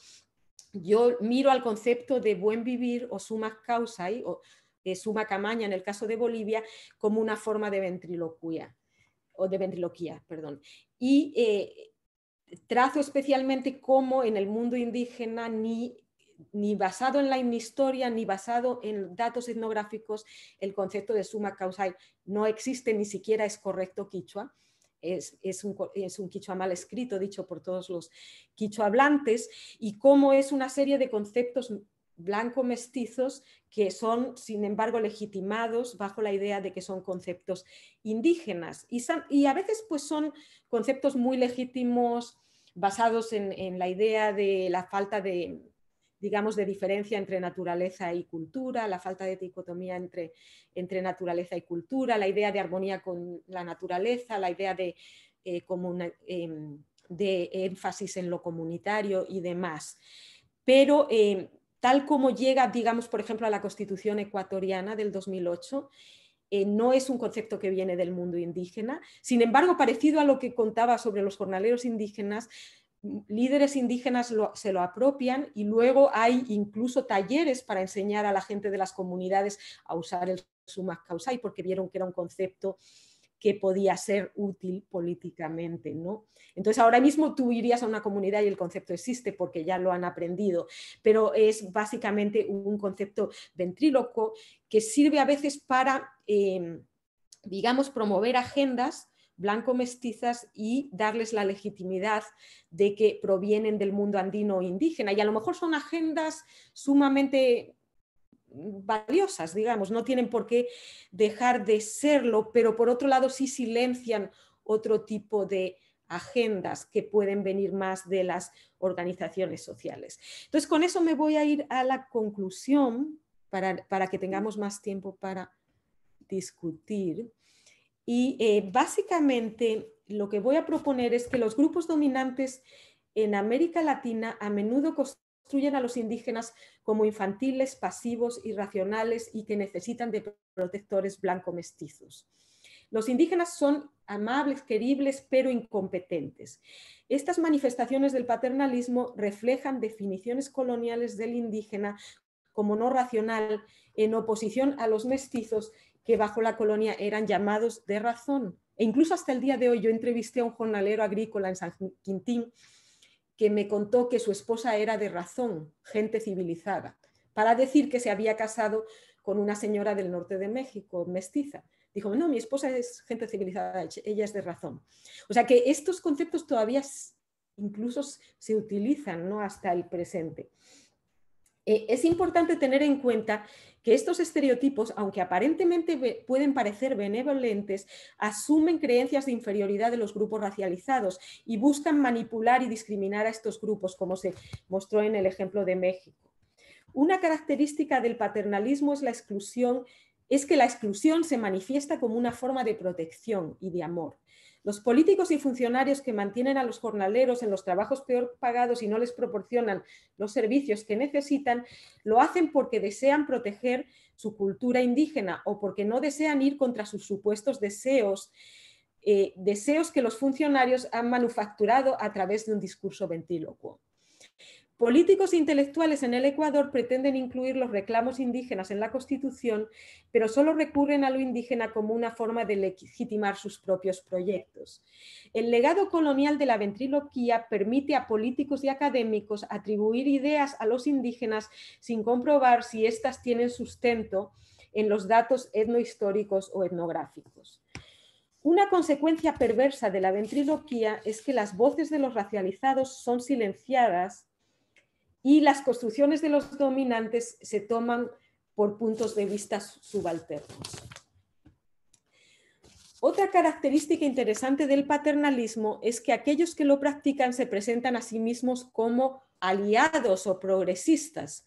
yo miro al concepto de buen vivir o summa causae, o summa camaña en el caso de Bolivia, como una forma de ventriloquía, perdón. Y trazo especialmente cómo en el mundo indígena ni basado en la historia, ni basado en datos etnográficos, el concepto de summa causae no existe, ni siquiera es correcto quichua. Es un quichua mal escrito, dicho por todos los quichua hablantes, y cómo es una serie de conceptos blanco-mestizos que son, sin embargo, legitimados bajo la idea de que son conceptos indígenas. Y a veces pues, son conceptos muy legítimos basados en la idea de la falta de, digamos, de diferencia entre naturaleza y cultura, la falta de dicotomía entre naturaleza y cultura, la idea de armonía con la naturaleza, la idea de énfasis en lo comunitario y demás. Pero tal como llega, digamos, por ejemplo, a la Constitución ecuatoriana del 2008, no es un concepto que viene del mundo indígena. Sin embargo, parecido a lo que contaba sobre los jornaleros indígenas, líderes indígenas se lo apropian y luego hay incluso talleres para enseñar a la gente de las comunidades a usar el summa causae porque vieron que era un concepto que podía ser útil políticamente, ¿no? Entonces ahora mismo tú irías a una comunidad y el concepto existe porque ya lo han aprendido, pero es básicamente un concepto ventríloco que sirve a veces para, digamos, promover agendas blanco-mestizas y darles la legitimidad de que provienen del mundo andino o indígena. Y a lo mejor son agendas sumamente valiosas, digamos, no tienen por qué dejar de serlo, pero por otro lado sí silencian otro tipo de agendas que pueden venir más de las organizaciones sociales. Entonces, con eso me voy a ir a la conclusión para que tengamos más tiempo para discutir. Y básicamente lo que voy a proponer es que los grupos dominantes en América Latina a menudo construyen a los indígenas como infantiles, pasivos, irracionales y que necesitan de protectores blanco-mestizos. Los indígenas son amables, queribles, pero incompetentes. Estas manifestaciones del paternalismo reflejan definiciones coloniales del indígena como no racional, en oposición a los mestizos que bajo la colonia eran llamados de razón. E incluso hasta el día de hoy yo entrevisté a un jornalero agrícola en San Quintín que me contó que su esposa era de razón, gente civilizada, para decir que se había casado con una señora del norte de México, mestiza. Dijo, no, mi esposa es gente civilizada, ella es de razón. O sea que estos conceptos todavía incluso se utilizan, ¿no?, hasta el presente. Es importante tener en cuenta que estos estereotipos, aunque aparentemente pueden parecer benevolentes, asumen creencias de inferioridad de los grupos racializados y buscan manipular y discriminar a estos grupos, como se mostró en el ejemplo de México. Una característica del paternalismo es que la exclusión se manifiesta como una forma de protección y de amor. Los políticos y funcionarios que mantienen a los jornaleros en los trabajos peor pagados y no les proporcionan los servicios que necesitan, lo hacen porque desean proteger su cultura indígena o porque no desean ir contra sus supuestos deseos, deseos que los funcionarios han manufacturado a través de un discurso ventrílocuo. Políticos e intelectuales en el Ecuador pretenden incluir los reclamos indígenas en la Constitución, pero solo recurren a lo indígena como una forma de legitimar sus propios proyectos. El legado colonial de la ventriloquía permite a políticos y académicos atribuir ideas a los indígenas sin comprobar si éstas tienen sustento en los datos etnohistóricos o etnográficos. Una consecuencia perversa de la ventriloquía es que las voces de los racializados son silenciadas y las construcciones de los dominantes se toman por puntos de vista subalternos. Otra característica interesante del paternalismo es que aquellos que lo practican se presentan a sí mismos como aliados o progresistas.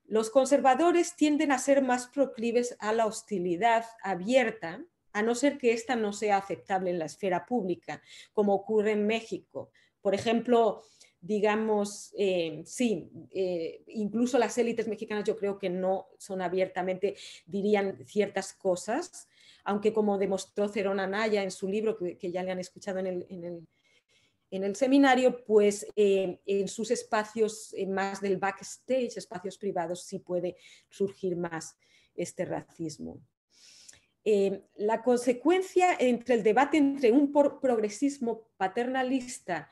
Los conservadores tienden a ser más proclives a la hostilidad abierta, a no ser que ésta no sea aceptable en la esfera pública, como ocurre en México. Por ejemplo, digamos, incluso las élites mexicanas yo creo que no son abiertamente, dirían ciertas cosas, aunque como demostró Cerón Anaya en su libro, que ya le han escuchado en el seminario, pues en sus espacios más del backstage, espacios privados, sí puede surgir más este racismo. La consecuencia entre el debate entre un progresismo paternalista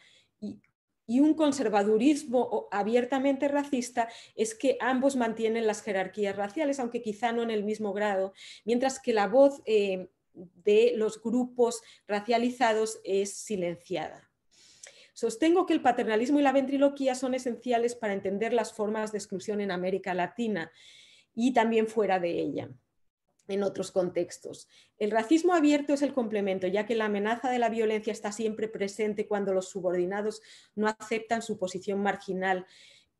y un conservadurismo abiertamente racista es que ambos mantienen las jerarquías raciales, aunque quizá no en el mismo grado, mientras que la voz de los grupos racializados es silenciada. Sostengo que el paternalismo y la ventriloquía son esenciales para entender las formas de exclusión en América Latina y también fuera de ella, en otros contextos. El racismo abierto es el complemento, ya que la amenaza de la violencia está siempre presente cuando los subordinados no aceptan su posición marginal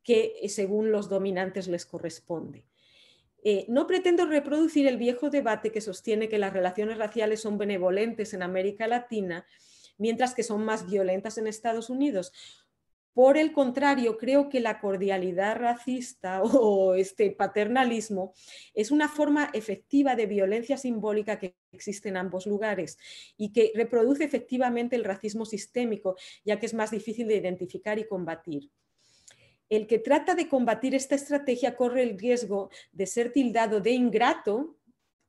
que según los dominantes les corresponde. No pretendo reproducir el viejo debate que sostiene que las relaciones raciales son benevolentes en América Latina, mientras que son más violentas en Estados Unidos. Por el contrario, creo que la cordialidad racista o este paternalismo es una forma efectiva de violencia simbólica que existe en ambos lugares y que reproduce efectivamente el racismo sistémico, ya que es más difícil de identificar y combatir. El que trata de combatir esta estrategia corre el riesgo de ser tildado de ingrato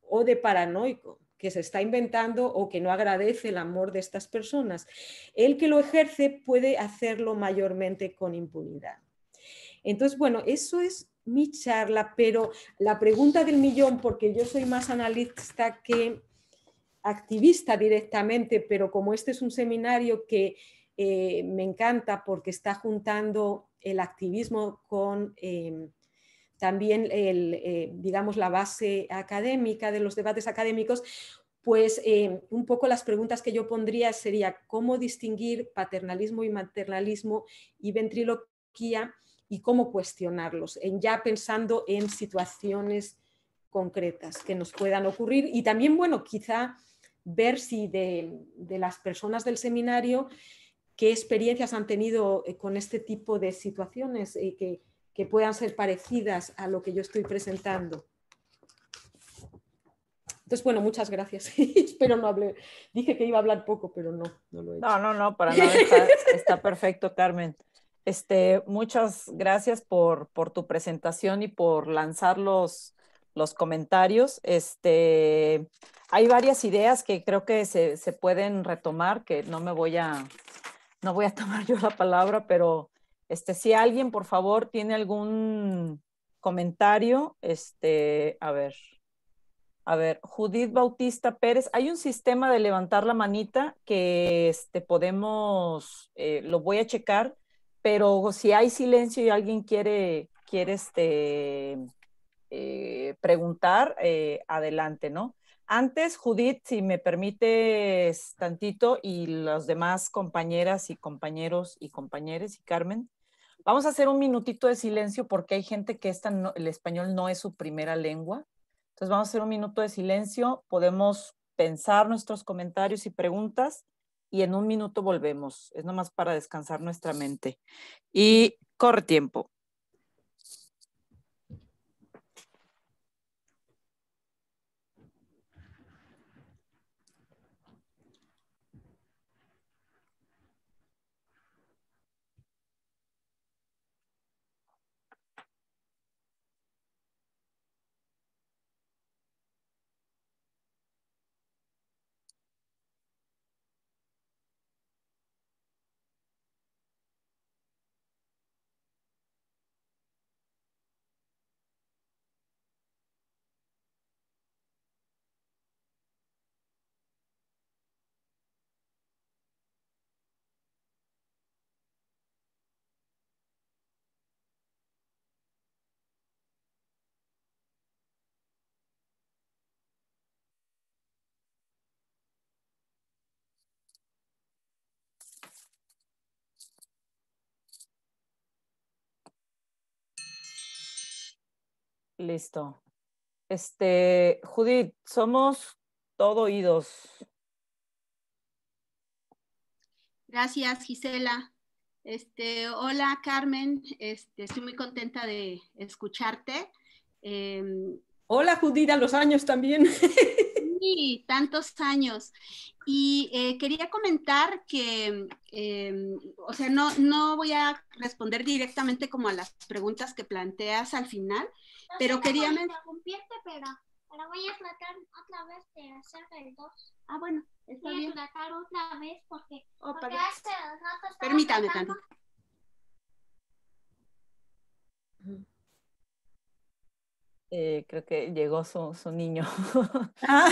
o de paranoico, que se está inventando o que no agradece el amor de estas personas. El que lo ejerce puede hacerlo mayormente con impunidad. Entonces, bueno, eso es mi charla, pero la pregunta del millón, porque yo soy más analista que activista directamente, pero como este es un seminario que me encanta porque está juntando el activismo con también digamos, la base académica de los debates académicos, pues un poco las preguntas que yo pondría sería cómo distinguir paternalismo y maternalismo y ventriloquía y cómo cuestionarlos, ya pensando en situaciones concretas que nos puedan ocurrir y también, bueno, quizá ver si de las personas del seminario qué experiencias han tenido con este tipo de situaciones que puedan ser parecidas a lo que yo estoy presentando. Entonces, bueno, muchas gracias. Espero no hablé. Dije que iba a hablar poco, pero no lo he hecho. No, para nada, está perfecto, Carmen. Muchas gracias por tu presentación y por lanzar los comentarios. Hay varias ideas que creo que se pueden retomar, que no voy a tomar yo la palabra, pero si alguien, por favor, tiene algún comentario, a ver, Judith Bautista Pérez, hay un sistema de levantar la manita que podemos, lo voy a checar, pero si hay silencio y alguien quiere preguntar, adelante, ¿no? Antes, Judith, si me permites tantito, y las demás compañeras y compañeros y compañeres y Carmen, vamos a hacer un minutito de silencio porque hay gente que el español no es su primera lengua. Entonces vamos a hacer un minuto de silencio, podemos pensar nuestros comentarios y preguntas y en un minuto volvemos. Es nomás para descansar nuestra mente. Y corre tiempo. Listo. Judith, somos todo oídos. Gracias, Gisela. Hola, Carmen. Estoy muy contenta de escucharte. Hola, Judith, a los años también. Sí, tantos años. Y quería comentar que, o sea, no voy a responder directamente como a las preguntas que planteas al final, pero quería... interrumpirte, pero voy a tratar otra vez de hacer el 2. Ah, bueno, está voy bien. a tratar otra vez porque Para... hace rato estaba Permítame tratando. tanto. Creo que llegó su niño. Ah.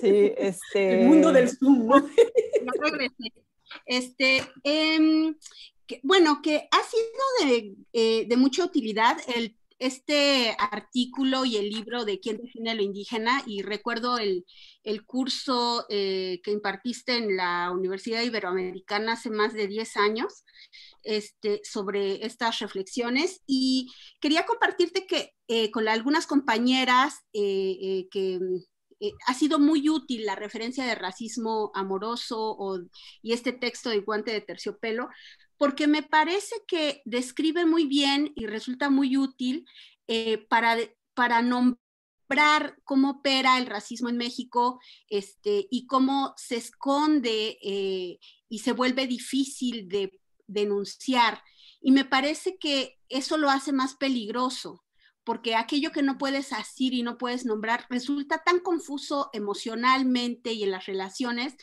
Sí, El mundo del Zoom, ¿no? Ya regresé. Bueno, que ha sido de mucha utilidad este artículo y el libro de ¿Quién define lo indígena? Y recuerdo el curso que impartiste en la Universidad Iberoamericana hace más de 10 años sobre estas reflexiones. Y quería compartirte que con algunas compañeras que... ha sido muy útil la referencia de racismo amoroso y este texto de Guante de Terciopelo, porque me parece que describe muy bien y resulta muy útil para nombrar cómo opera el racismo en México y cómo se esconde y se vuelve difícil de denunciar. Y me parece que eso lo hace más peligroso, porque aquello que no puedes decir y no puedes nombrar resulta tan confuso emocionalmente y en las relaciones,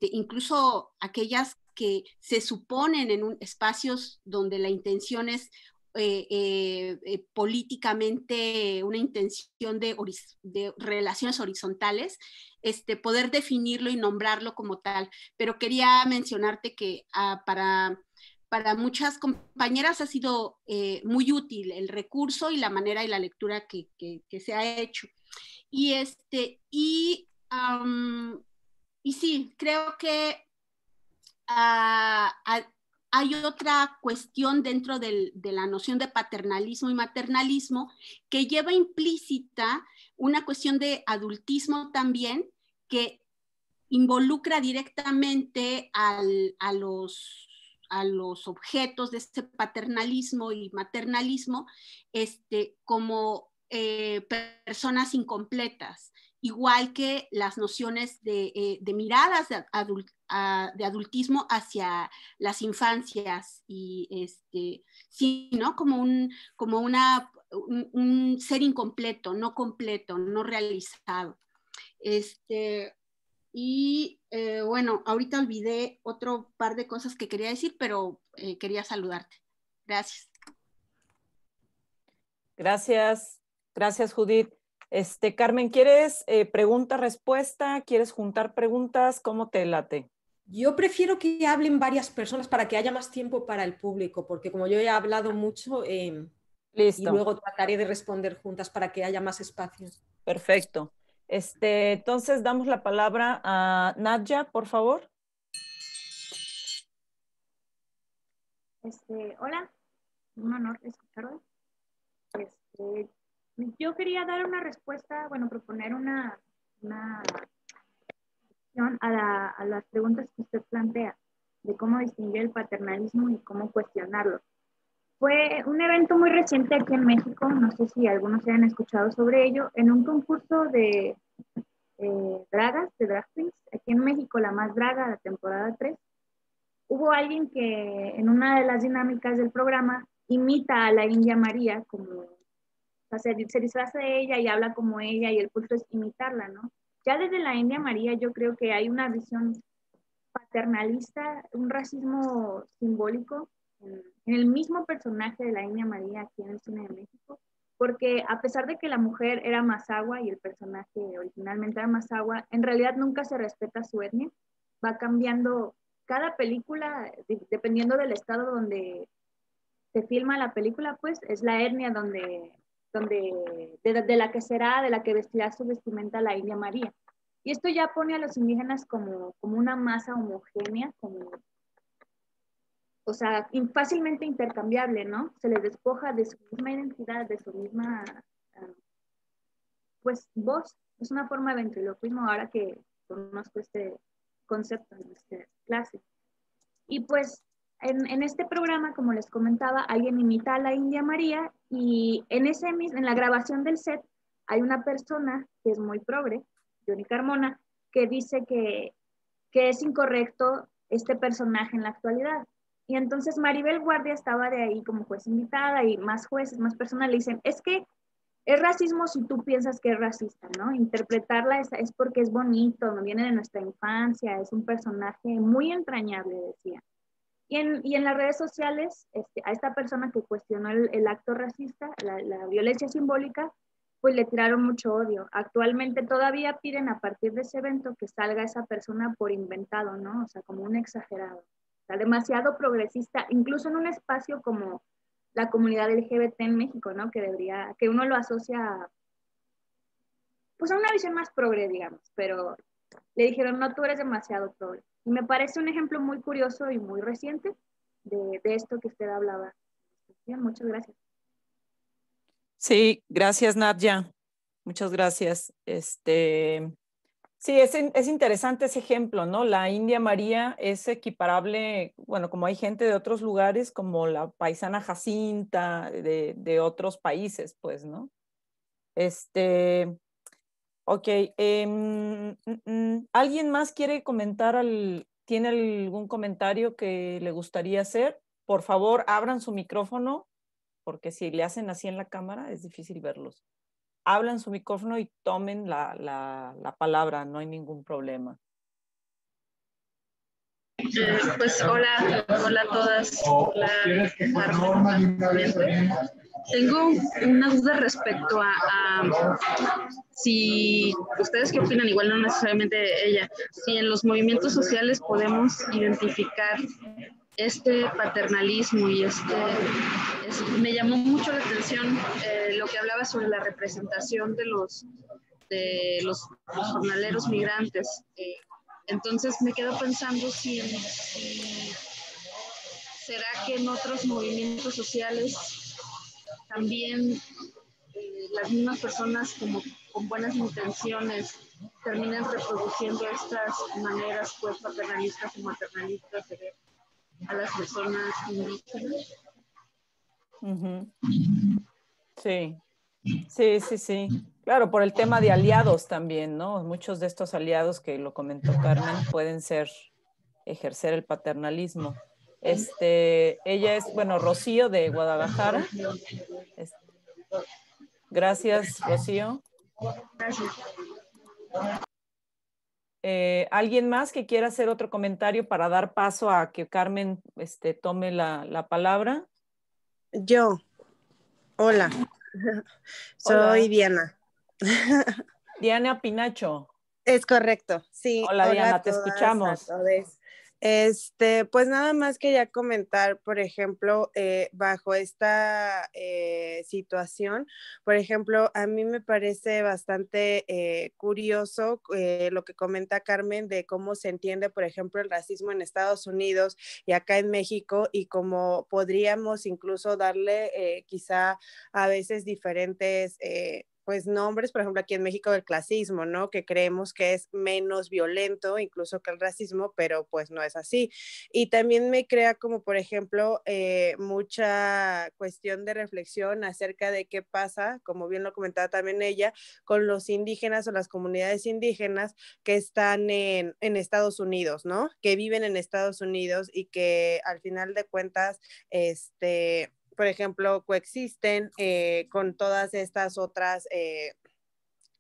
incluso aquellas que se suponen en espacios donde la intención es políticamente una intención de relaciones horizontales, poder definirlo y nombrarlo como tal. Pero quería mencionarte que para muchas compañeras ha sido muy útil el recurso y la manera y la lectura que se ha hecho. Y sí, creo que hay otra cuestión dentro de la noción de paternalismo y maternalismo que lleva implícita una cuestión de adultismo también, que involucra directamente a los objetos de este paternalismo y maternalismo como personas incompletas, igual que las nociones de miradas de adultismo hacia las infancias y sí, ¿no? Como un ser incompleto, no realizado. Y bueno, ahorita olvidé otro par de cosas que quería decir, pero quería saludarte. Gracias. Gracias, gracias Judith. Carmen, ¿quieres pregunta-respuesta? ¿Quieres juntar preguntas? ¿Cómo te late? Yo prefiero que hablen varias personas para que haya más tiempo para el público, porque como yo he hablado mucho, y Listo, luego trataré de responder juntas para que haya más espacio. perfecto. Entonces damos la palabra a Nadia, por favor. Hola, un honor escucharlo. Yo quería dar una respuesta, bueno, proponer una a las preguntas que usted plantea, de cómo distinguir el paternalismo y cómo cuestionarlo. Fue un evento muy reciente aquí en México, no sé si algunos hayan escuchado sobre ello, en un concurso de dragas, de drag queens, aquí en México, la más draga, la temporada 3. Hubo alguien que en una de las dinámicas del programa imita a la India María, como, o sea, se disfraza de ella y habla como ella, y el punto es imitarla, ¿no? Ya desde la India María yo creo que hay una visión paternalista, un racismo simbólico en el mismo personaje de la India María aquí en el cine de México, porque a pesar de que la mujer era Mazahua y el personaje originalmente era Mazahua, en realidad nunca se respeta su etnia, va cambiando cada película, dependiendo del estado donde se filma la película, pues es la etnia de la que será, de la que vestirá su vestimenta la India María. Y esto ya pone a los indígenas como una masa homogénea, o sea, fácilmente intercambiable, ¿no? Se les despoja de su misma identidad, de su misma, pues, voz. Es una forma de ventriloquismo ahora que conozco este concepto en esta clase. Y pues, en este programa, como les comentaba, alguien imita a la India María y en la grabación del set hay una persona que es muy progre, Johnny Carmona, que dice que es incorrecto este personaje en la actualidad. Y entonces Maribel Guardia estaba de ahí como juez invitada y más jueces, más personas le dicen, es que es racismo si tú piensas que es racista, ¿no? Interpretarla es porque es bonito, no viene de nuestra infancia, es un personaje muy entrañable, decía. Y en las redes sociales, a esta persona que cuestionó el acto racista, la violencia simbólica, pues le tiraron mucho odio. Actualmente todavía piden a partir de ese evento que salga esa persona por inventado, ¿no? O sea, como un exagerado. O sea, demasiado progresista, incluso en un espacio como la comunidad LGBT en México, ¿no? Que uno lo asocia pues a una visión más progre, digamos, pero le dijeron, no, tú eres demasiado progre. Y me parece un ejemplo muy curioso y muy reciente de esto que usted hablaba. Bien, muchas gracias. Sí, gracias Nadia. Muchas gracias. Sí, es interesante ese ejemplo, ¿no? La India María es equiparable, bueno, como hay gente de otros lugares, como la paisana Jacinta de otros países, pues, ¿no? Ok. ¿Alguien más quiere comentar, tiene algún comentario que le gustaría hacer? Por favor, abran su micrófono, porque si le hacen así en la cámara es difícil verlos. Hablan su micrófono y tomen la palabra, no hay ningún problema. Pues hola a todas. Hola, Carmen. Tengo una duda respecto a si ustedes qué opinan, igual no necesariamente ella, si en los movimientos sociales podemos identificar este paternalismo y me llamó mucho la atención lo que hablaba sobre la representación de los jornaleros migrantes. Entonces me quedo pensando si será que en otros movimientos sociales también las mismas personas como con buenas intenciones terminan reproduciendo estas maneras pues paternalistas o maternalistas de ver a las personas indígenas. Sí. Claro, por el tema de aliados también, ¿no? Muchos de estos aliados que lo comentó Carmen pueden ejercer el paternalismo. Ella es, bueno, Rocío de Guadalajara. Gracias, Rocío. Gracias. ¿Alguien más que quiera hacer otro comentario para dar paso a que Carmen tome la palabra? Yo. Hola. Soy Hola. Diana. Diana Pinacho. Es correcto, sí. Hola Diana, te todas, escuchamos. a todos. Pues nada más quería comentar, por ejemplo, bajo esta situación, por ejemplo, a mí me parece bastante curioso lo que comenta Carmen de cómo se entiende, por ejemplo, el racismo en Estados Unidos y acá en México y cómo podríamos incluso darle quizá a veces diferentes pues nombres, por ejemplo, aquí en México del clasismo, ¿no? Que creemos que es menos violento incluso que el racismo, pero pues no es así. Y también me crea como, por ejemplo, mucha cuestión de reflexión acerca de qué pasa, como bien lo comentaba también ella, con los indígenas o las comunidades indígenas que están en Estados Unidos, ¿no? Que viven en Estados Unidos y que al final de cuentas, por ejemplo, coexisten con todas estas otras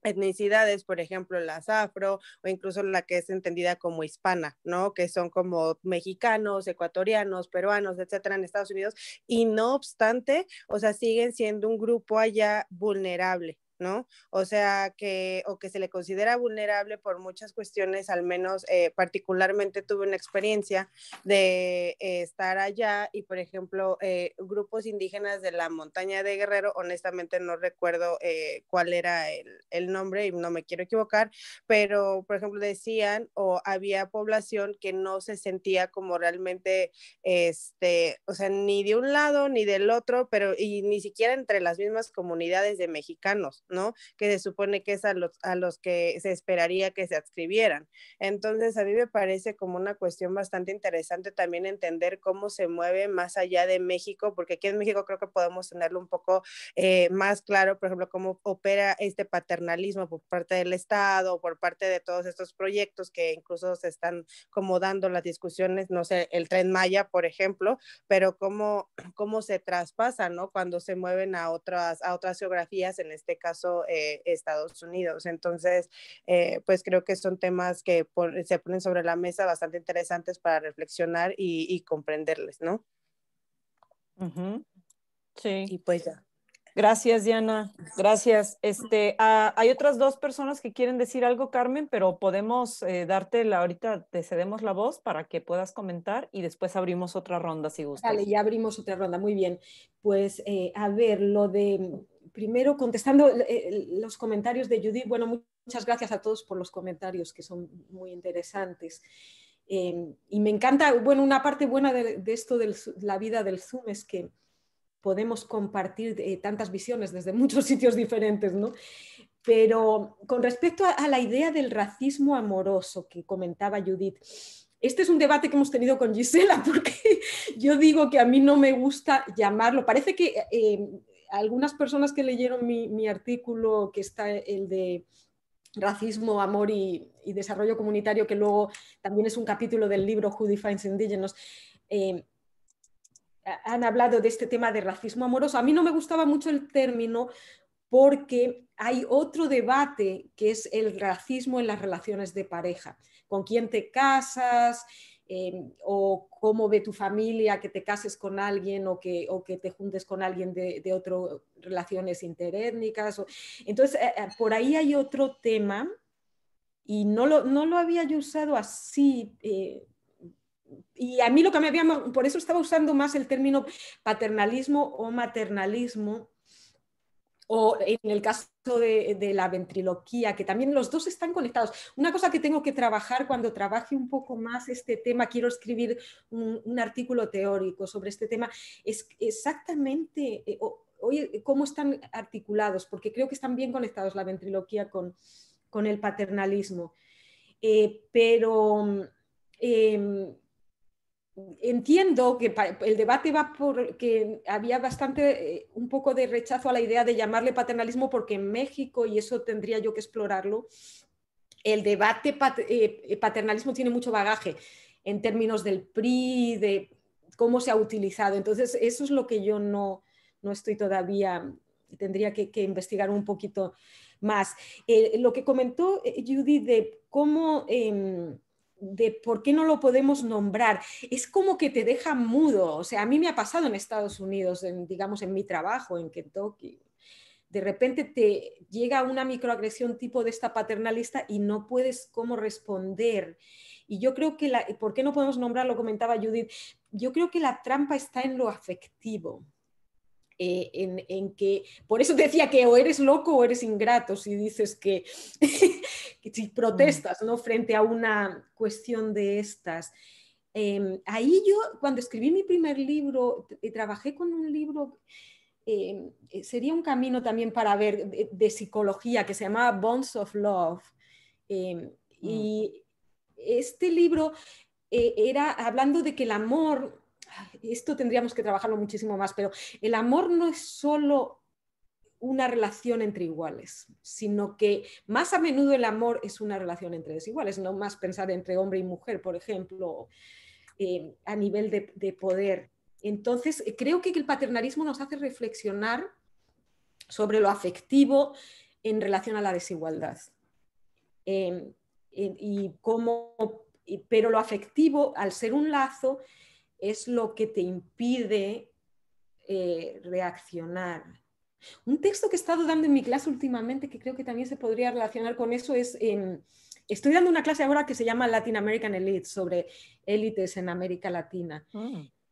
etnicidades, por ejemplo, las afro o incluso la que es entendida como hispana, ¿no? Que son como mexicanos, ecuatorianos, peruanos, etcétera, en Estados Unidos, y no obstante, o sea, siguen siendo un grupo allá vulnerable, ¿no? O sea, que se le considera vulnerable por muchas cuestiones, al menos particularmente tuve una experiencia de estar allá y, por ejemplo, grupos indígenas de la montaña de Guerrero, honestamente no recuerdo cuál era el nombre y no me quiero equivocar, pero, por ejemplo, decían o había población que no se sentía como realmente, o sea, ni de un lado ni del otro, pero y ni siquiera entre las mismas comunidades de mexicanos, ¿no? Que se supone que es a los que se esperaría que se adscribieran. Entonces, a mí me parece como una cuestión bastante interesante también entender cómo se mueve más allá de México, porque aquí en México creo que podemos tenerlo un poco más claro, por ejemplo, cómo opera este paternalismo por parte del Estado, por parte de todos estos proyectos que incluso se están como dando las discusiones, no sé, el Tren Maya, por ejemplo, pero cómo se traspasa, ¿no? Cuando se mueven a otras geografías, en este caso Estados Unidos. Entonces, pues creo que son temas que se ponen sobre la mesa bastante interesantes para reflexionar y comprenderles, ¿no? Sí. Y pues ya. Gracias, Diana. Gracias. Hay otras dos personas que quieren decir algo, Carmen, pero podemos ahorita te cedemos la voz para que puedas comentar y después abrimos otra ronda si gustas. Vale, ya abrimos otra ronda, muy bien. Pues a ver, primero contestando los comentarios de Judith, bueno, muchas gracias a todos por los comentarios que son muy interesantes. Y me encanta, bueno, una parte buena de esto de la vida del Zoom es que podemos compartir tantas visiones desde muchos sitios diferentes, ¿no? Pero con respecto a la idea del racismo amoroso que comentaba Judith, este es un debate que hemos tenido con Gisela, porque yo digo que a mí no me gusta llamarlo. Parece que algunas personas que leyeron mi artículo, que está el de racismo, amor y desarrollo comunitario, que luego también es un capítulo del libro Who Defines Indigenous, han hablado de este tema de racismo amoroso. A mí no me gustaba mucho el término porque hay otro debate que es el racismo en las relaciones de pareja. ¿Con quién te casas? o cómo ve tu familia que te cases con alguien o que te juntes con alguien de otras relaciones interétnicas. Entonces, por ahí hay otro tema y no lo había yo usado así. Y a mí lo que me había, por eso estaba usando más el término paternalismo o maternalismo, o en el caso de la ventriloquía, que también los dos están conectados. Una cosa que tengo que trabajar cuando trabaje un poco más este tema, quiero escribir un artículo teórico sobre este tema, es exactamente cómo están articulados, porque creo que están bien conectados la ventriloquía con el paternalismo. Pero entiendo que el debate va por que había bastante, un poco de rechazo a la idea de llamarle paternalismo, porque en México, y eso tendría yo que explorarlo, el debate paternalismo tiene mucho bagaje en términos del PRI, de cómo se ha utilizado. Entonces, eso es lo que yo no estoy todavía, tendría que investigar un poquito más. Lo que comentó Judy de cómo... de por qué no lo podemos nombrar, es como que te deja mudo. O sea, a mí me ha pasado en Estados Unidos, digamos en mi trabajo en Kentucky, de repente te llega una microagresión tipo de esta paternalista y no puedes cómo responder. Y yo creo que, ¿por qué no podemos nombrarlo? Comentaba Judith, yo creo que la trampa está en lo afectivo. En que, por eso decía que o eres loco o eres ingrato si dices que si protestas, ¿no?, frente a una cuestión de estas. Ahí yo, cuando escribí mi primer libro, trabajé con un libro, sería un camino también para ver, de psicología, que se llamaba Bonds of Love. Y este libro era hablando de que el amor, esto tendríamos que trabajarlo muchísimo más, pero el amor no es solo una relación entre iguales, sino que más a menudo el amor es una relación entre desiguales, no más pensar entre hombre y mujer, por ejemplo, a nivel de poder. Entonces, creo que el paternalismo nos hace reflexionar sobre lo afectivo en relación a la desigualdad. Y cómo, pero lo afectivo, al ser un lazo, es lo que te impide reaccionar. Un texto que he estado dando en mi clase últimamente, que creo que también se podría relacionar con eso, es... estoy dando una clase ahora que se llama Latin American Elites, sobre élites en América Latina.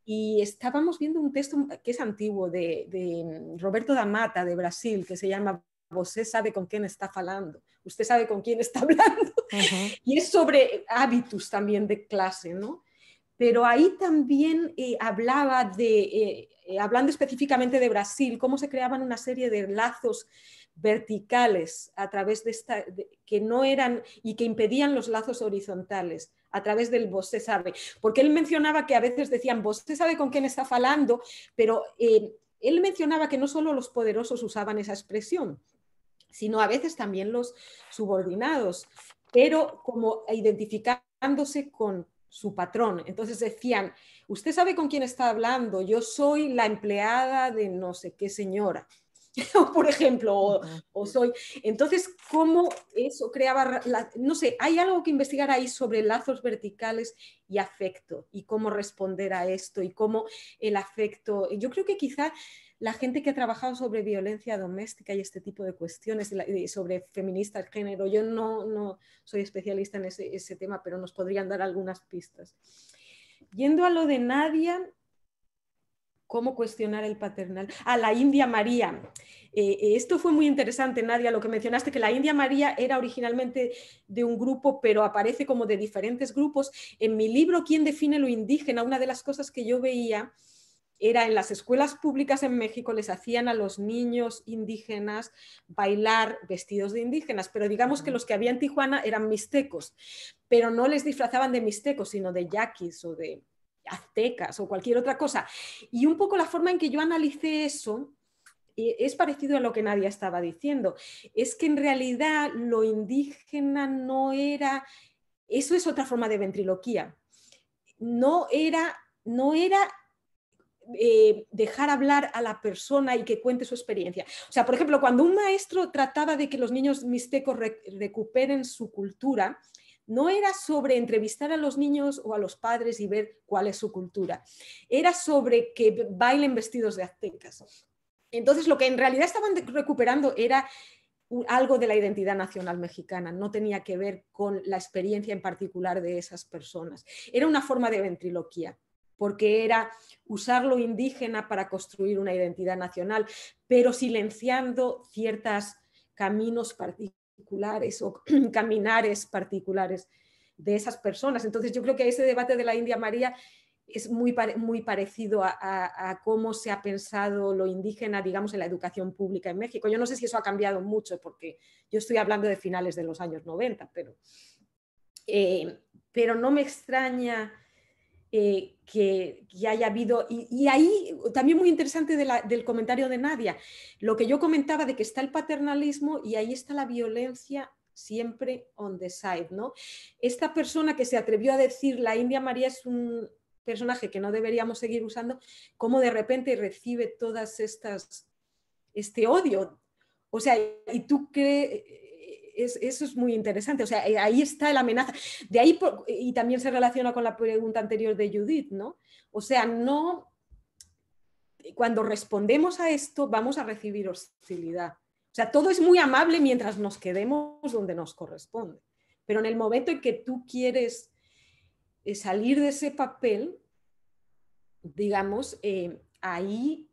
Y estábamos viendo un texto que es antiguo, de Roberto da Mata, de Brasil, que se llama "Você sabe con quién está falando", usted sabe con quién está hablando. Y es sobre hábitos también de clase, ¿no? Pero ahí también hablaba de, hablando específicamente de Brasil, cómo se creaban una serie de lazos verticales a través de esta, que no eran, y que impedían los lazos horizontales a través del "você sabe", porque él mencionaba que a veces decían "você sabe con quién está falando", pero él mencionaba que no solo los poderosos usaban esa expresión, sino a veces también los subordinados, pero como identificándose con su patrón. Entonces decían, usted sabe con quién está hablando, yo soy la empleada de no sé qué señora, por ejemplo, o soy... Entonces, ¿cómo eso creaba... no sé, hay algo que investigar ahí sobre lazos verticales y afecto, y cómo responder a esto, y cómo el afecto... Yo creo que quizá la gente que ha trabajado sobre violencia doméstica y este tipo de cuestiones, sobre feministas, género, yo no soy especialista en ese tema, pero nos podrían dar algunas pistas. Yendo a lo de Nadia, ¿cómo cuestionar el paternal? La India María. Esto fue muy interesante, Nadia, lo que mencionaste, que la India María era originalmente de un grupo, pero aparece como de diferentes grupos. En mi libro, ¿Quién define lo indígena?, una de las cosas que yo veía era en las escuelas públicas en México les hacían a los niños indígenas bailar vestidos de indígenas, pero digamos que los que había en Tijuana eran mixtecos, pero no les disfrazaban de mixtecos, sino de yaquis o de aztecas o cualquier otra cosa. Y un poco la forma en que yo analicé eso es parecido a lo que Nadia estaba diciendo. Es que en realidad lo indígena no era... Eso es otra forma de ventriloquía. No era dejar hablar a la persona y que cuente su experiencia. O sea, por ejemplo, cuando un maestro trataba de que los niños mixtecos recuperen su cultura, no era sobre entrevistar a los niños o a los padres y ver cuál es su cultura, era sobre que bailen vestidos de aztecas. Entonces lo que en realidad estaban recuperando era algo de la identidad nacional mexicana, no tenía que ver con la experiencia en particular de esas personas. Era una forma de ventriloquía, porque era usar lo indígena para construir una identidad nacional, pero silenciando ciertos caminos particulares o caminares particulares de esas personas. Entonces yo creo que ese debate de la India María es muy parecido a cómo se ha pensado lo indígena, digamos, en la educación pública en México. Yo no sé si eso ha cambiado mucho, porque yo estoy hablando de finales de los años 90, pero no me extraña que haya habido, y ahí también muy interesante del comentario de Nadia, lo que yo comentaba de que está el paternalismo y ahí está la violencia siempre on the side, ¿no? Esta persona que se atrevió a decir la India María es un personaje que no deberíamos seguir usando, como de repente recibe todas este odio. O sea, y tú crees, eso es muy interesante, o sea, ahí está la amenaza. De ahí, y también se relaciona con la pregunta anterior de Judith, ¿no? O sea, no, cuando respondemos a esto vamos a recibir hostilidad. O sea, todo es muy amable mientras nos quedemos donde nos corresponde. Pero en el momento en que tú quieres salir de ese papel, digamos, ahí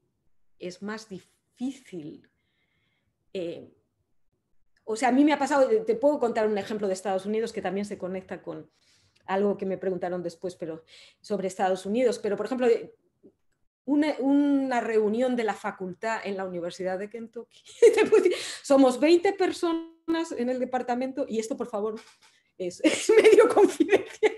es más difícil. O sea, a mí me ha pasado, te puedo contar un ejemplo de Estados Unidos que también se conecta con algo que me preguntaron después, pero sobre Estados Unidos. Pero, por ejemplo, una reunión de la facultad en la Universidad de Kentucky. Somos 20 personas en el departamento y esto, por favor, es medio confidencial,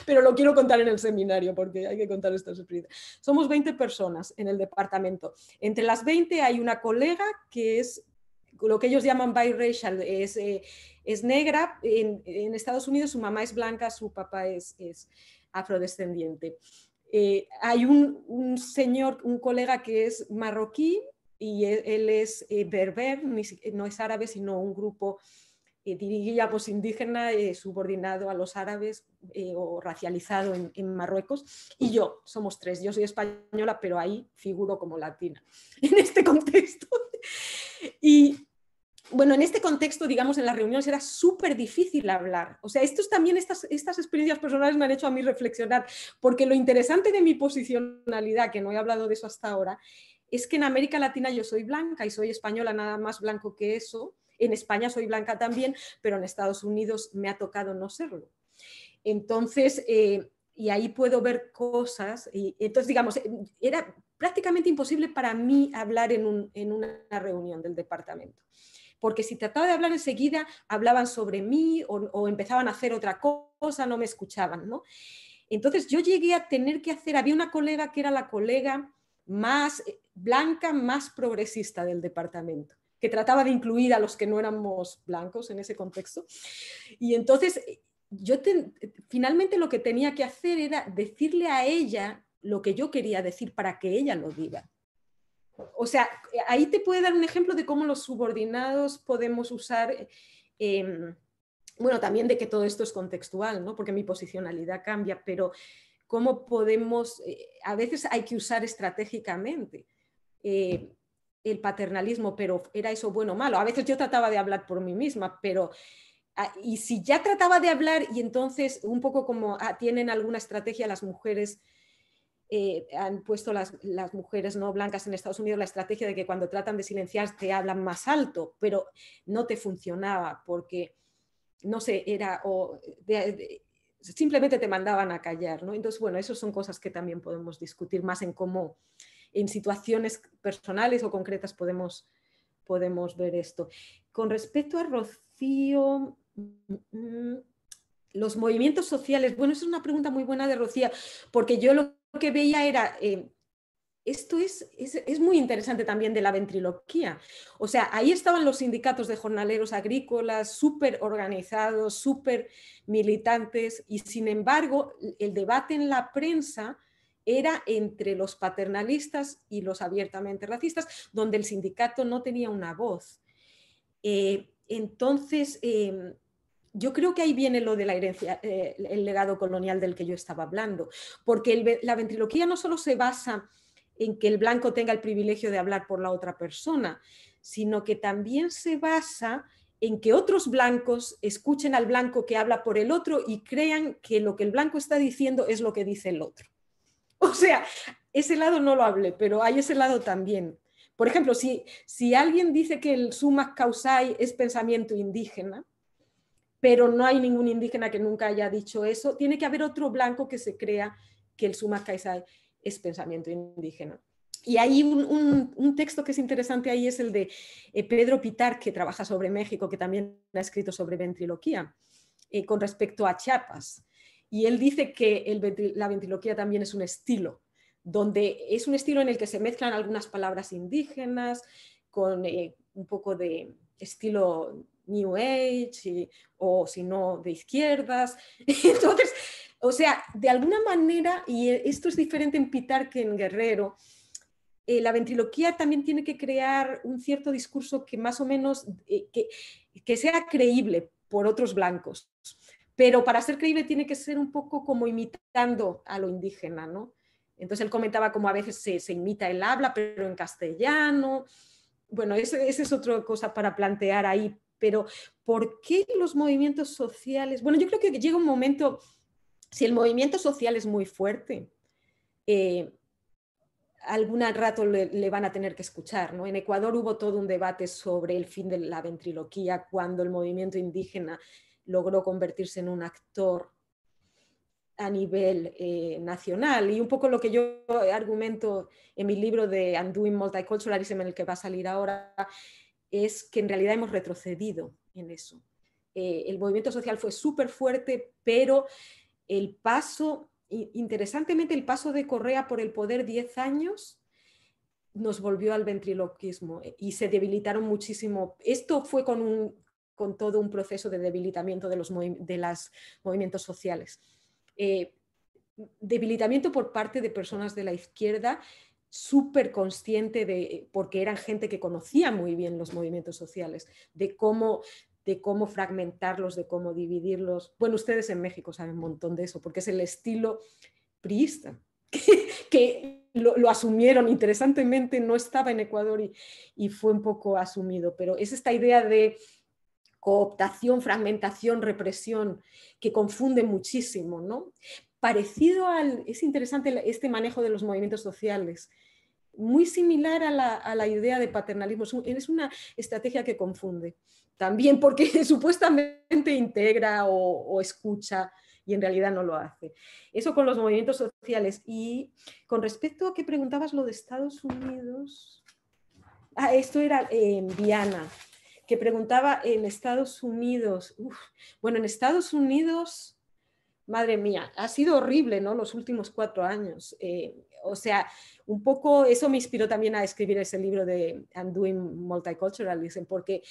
pero lo quiero contar en el seminario porque hay que contar estas experiencias. Somos 20 personas en el departamento. Entre las 20 hay una colega que es lo que ellos llaman biracial, es negra. En Estados Unidos su mamá es blanca, su papá es afrodescendiente. Hay un señor, un colega que es marroquí y él es berber, no es árabe, sino un grupo, diríamos, indígena, subordinado a los árabes o racializado en Marruecos. Y yo, somos tres. Yo soy española, pero ahí figuro como latina en este contexto. Y bueno, en este contexto, digamos, en las reuniones era súper difícil hablar. O sea, estas experiencias personales me han hecho a mí reflexionar, porque lo interesante de mi posicionalidad, que no he hablado de eso hasta ahora, es que en América Latina yo soy blanca y soy española, nada más blanco que eso. En España soy blanca también, pero en Estados Unidos me ha tocado no serlo. Entonces, y ahí puedo ver cosas. Y entonces, digamos, era prácticamente imposible para mí hablar en una reunión del departamento. Porque si trataba de hablar enseguida, hablaban sobre mí o empezaban a hacer otra cosa, no me escuchaban, ¿no? Entonces yo llegué a tener que hacer, había una colega que era la colega más blanca, más progresista del departamento, que trataba de incluir a los que no éramos blancos en ese contexto. Y entonces yo finalmente lo que tenía que hacer era decirle a ella lo que yo quería decir para que ella lo diga. O sea, ahí te puede dar un ejemplo de cómo los subordinados podemos usar, bueno, también de que todo esto es contextual, ¿no? Porque mi posicionalidad cambia, pero cómo podemos, a veces hay que usar estratégicamente el paternalismo, pero ¿era eso bueno o malo? A veces yo trataba de hablar por mí misma, pero y si ya trataba de hablar y entonces un poco como tienen alguna estrategia las mujeres, han puesto las mujeres no blancas en Estados Unidos la estrategia de que cuando tratan de silenciar te hablan más alto, pero no te funcionaba porque, no sé, era simplemente te mandaban a callar, ¿no? Entonces, bueno, esas son cosas que también podemos discutir más en cómo en situaciones personales o concretas podemos ver esto. Con respecto a Rocío, los movimientos sociales, bueno, esa es una pregunta muy buena de Rocío, porque yo lo que veía era, esto es muy interesante también de la ventriloquía. O sea, ahí estaban los sindicatos de jornaleros agrícolas súper organizados, súper militantes, y sin embargo, el debate en la prensa era entre los paternalistas y los abiertamente racistas, donde el sindicato no tenía una voz. Entonces, yo creo que ahí viene lo de la herencia, el legado colonial del que yo estaba hablando, porque la ventriloquía no solo se basa en que el blanco tenga el privilegio de hablar por la otra persona, sino que también se basa en que otros blancos escuchen al blanco que habla por el otro y crean que lo que el blanco está diciendo es lo que dice el otro. O sea, ese lado no lo hablé, pero hay ese lado también. Por ejemplo, si alguien dice que el summa causae es pensamiento indígena, pero no hay ningún indígena que nunca haya dicho eso, tiene que haber otro blanco que se crea que el summa causae es pensamiento indígena. Y hay un texto que es interesante ahí, es el de Pedro Pitar, que trabaja sobre México, que también ha escrito sobre ventriloquía, con respecto a Chiapas. Y él dice que la ventriloquía también es un estilo, donde es un estilo en el que se mezclan algunas palabras indígenas con un poco de estilo New Age, o si no, de izquierdas. Entonces, o sea, de alguna manera, y esto es diferente en Pitar que en Guerrero, la ventriloquía también tiene que crear un cierto discurso que más o menos, que sea creíble por otros blancos. Pero para ser creíble tiene que ser un poco como imitando a lo indígena, ¿no? Entonces él comentaba como a veces se imita el habla, pero en castellano. Bueno, esa es otra cosa para plantear ahí. Pero ¿por qué los movimientos sociales? Bueno, yo creo que llega un momento, si el movimiento social es muy fuerte, algún rato le van a tener que escuchar, ¿no? En Ecuador hubo todo un debate sobre el fin de la ventriloquía cuando el movimiento indígena logró convertirse en un actor a nivel nacional. Y un poco lo que yo argumento en mi libro de Undoing Multiculturalism, en el que va a salir ahora, es que en realidad hemos retrocedido en eso. El movimiento social fue súper fuerte, pero el paso, interesantemente, el paso de Correa por el poder 10 años nos volvió al ventriloquismo y se debilitaron muchísimo. Esto fue con todo un proceso de debilitamiento de los movimientos sociales. Debilitamiento por parte de personas de la izquierda, súper consciente porque eran gente que conocía muy bien los movimientos sociales, de cómo fragmentarlos, de cómo dividirlos. Bueno, ustedes en México saben un montón de eso, porque es el estilo priista, que lo asumieron. Interesantemente no estaba en Ecuador y fue un poco asumido, pero es esta idea de cooptación, fragmentación, represión, que confunde muchísimo, ¿no? Parecido es interesante este manejo de los movimientos sociales, muy similar a la idea de paternalismo. Es una estrategia que confunde también, porque supuestamente integra o escucha y en realidad no lo hace. Eso con los movimientos sociales. Y con respecto a que preguntabas lo de Estados Unidos, esto era en Viana, que preguntaba en Estados Unidos. Bueno, en Estados Unidos, madre mía, ha sido horrible, ¿no? Los últimos 4 años. O sea, un poco eso me inspiró también a escribir ese libro de Undoing Multiculturalism, porque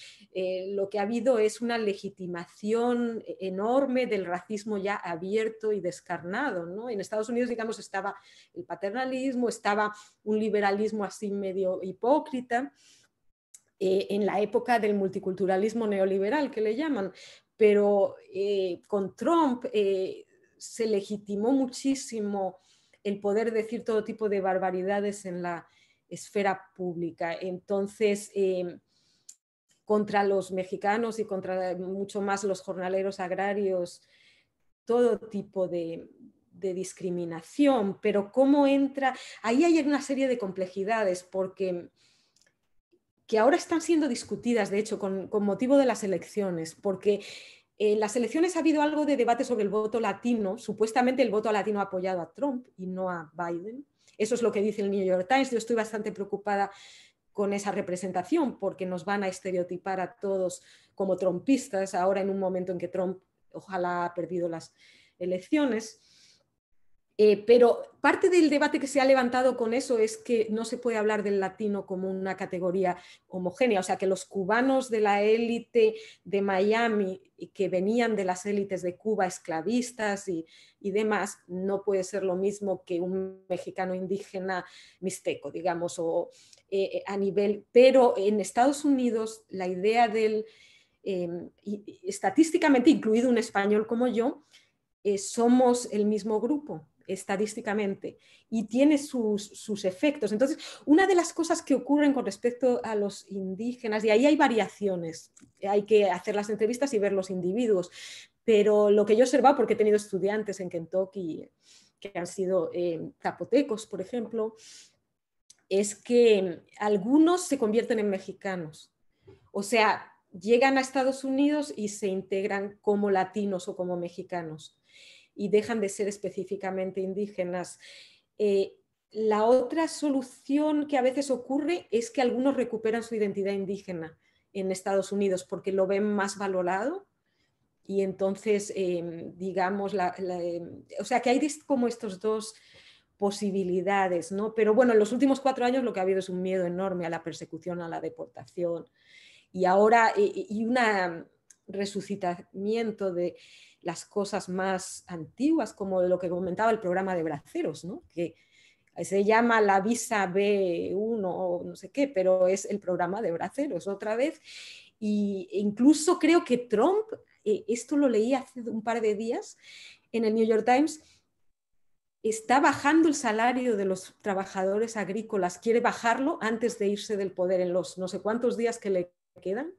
lo que ha habido es una legitimación enorme del racismo ya abierto y descarnado, ¿no? En Estados Unidos, digamos, estaba el paternalismo, estaba un liberalismo así medio hipócrita, en la época del multiculturalismo neoliberal, que le llaman, pero con Trump se legitimó muchísimo el poder decir todo tipo de barbaridades en la esfera pública. Entonces, contra los mexicanos y contra mucho más los jornaleros agrarios, todo tipo de discriminación, pero cómo entra, ahí hay una serie de complejidades, porque que ahora están siendo discutidas, de hecho, con motivo de las elecciones, porque en las elecciones ha habido algo de debate sobre el voto latino. Supuestamente el voto latino ha apoyado a Trump y no a Biden. Eso es lo que dice el New York Times. Yo estoy bastante preocupada con esa representación, porque nos van a estereotipar a todos como trumpistas ahora, en un momento en que Trump ojalá ha perdido las elecciones. Pero parte del debate que se ha levantado con eso es que no se puede hablar del latino como una categoría homogénea, o sea, que los cubanos de la élite de Miami, que venían de las élites de Cuba esclavistas y demás, no puede ser lo mismo que un mexicano indígena mixteco, digamos, o a nivel. Pero en Estados Unidos la idea del y estadísticamente, incluido un español como yo, somos el mismo grupo estadísticamente y tiene sus efectos. Entonces, una de las cosas que ocurren con respecto a los indígenas, y ahí hay variaciones, hay que hacer las entrevistas y ver los individuos, pero lo que yo he observado, porque he tenido estudiantes en Kentucky que han sido zapotecos, por ejemplo, es que algunos se convierten en mexicanos. O sea, llegan a Estados Unidos y se integran como latinos o como mexicanos y dejan de ser específicamente indígenas. La otra solución que a veces ocurre es que algunos recuperan su identidad indígena en Estados Unidos porque lo ven más valorado y entonces, digamos, o sea que hay como estos dos posibilidades, ¿no? Pero bueno, en los últimos 4 años lo que ha habido es un miedo enorme a la persecución, a la deportación y ahora y un resucitamiento de las cosas más antiguas, como lo que comentaba el programa de braceros, ¿no? Que se llama la visa B1 o no sé qué, pero es el programa de braceros otra vez. Y incluso creo que Trump, esto lo leí hace un par de días en el New York Times, está bajando el salario de los trabajadores agrícolas, quiere bajarlo antes de irse del poder en los no sé cuántos días que le quedan.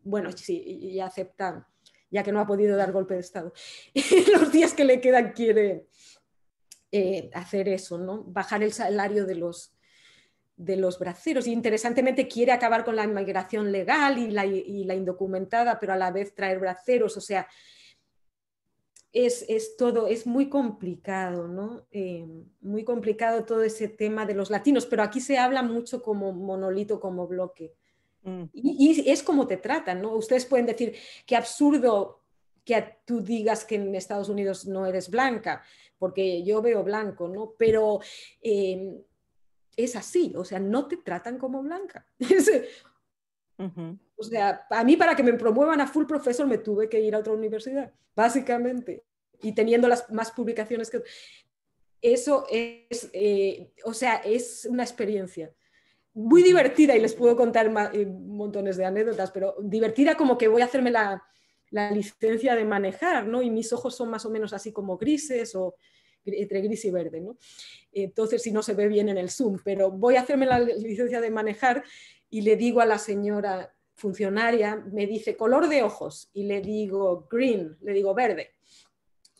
Bueno, sí, ya acepta, ya que no ha podido dar golpe de Estado. Los días que le quedan quiere hacer eso, ¿no? Bajar el salario de los braceros. Y interesantemente quiere acabar con la inmigración legal y la indocumentada, pero a la vez traer braceros. O sea, es todo, es muy complicado, ¿no? Muy complicado todo ese tema de los latinos, pero aquí se habla mucho como monolito, como bloque. Y es como te tratan, ¿no? Ustedes pueden decir qué absurdo que tú digas que en Estados Unidos no eres blanca, porque yo veo blanco, ¿no? Pero es así, o sea, no te tratan como blanca. O sea, a mí para que me promuevan a full professor me tuve que ir a otra universidad, básicamente, y teniendo las más publicaciones que... Eso es, o sea, es una experiencia muy divertida y les puedo contar montones de anécdotas, pero divertida como que voy a hacerme la licencia de manejar, ¿no? Y mis ojos son más o menos así como grises o entre gris y verde, ¿no? Entonces, si no se ve bien en el Zoom, pero voy a hacerme la licencia de manejar y le digo a la señora funcionaria, me dice color de ojos y le digo green, le digo verde.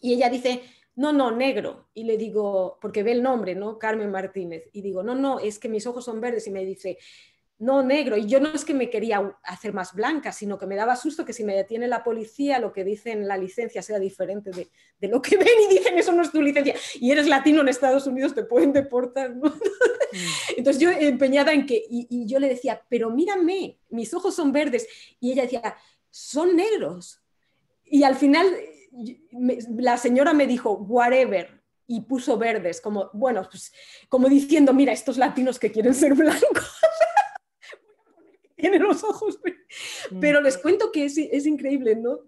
Y ella dice, no, no, negro. Y le digo, porque ve el nombre, ¿no? Carmen Martínez. Y digo, no, no, es que mis ojos son verdes. Y me dice, no, negro. Y yo no es que me quería hacer más blanca, sino que me daba susto que si me detiene la policía, lo que dice en la licencia sea diferente de lo que ven y dicen, eso no es tu licencia. Y eres latino en Estados Unidos, te pueden deportar, ¿no? Entonces yo empeñada en que, y yo le decía, pero mírame, mis ojos son verdes. Y ella decía, son negros. Y al final la señora me dijo, whatever, y puso verdes, como, bueno, pues, como diciendo, mira, estos latinos que quieren ser blancos, tienen los ojos, pero les cuento que es increíble, ¿no?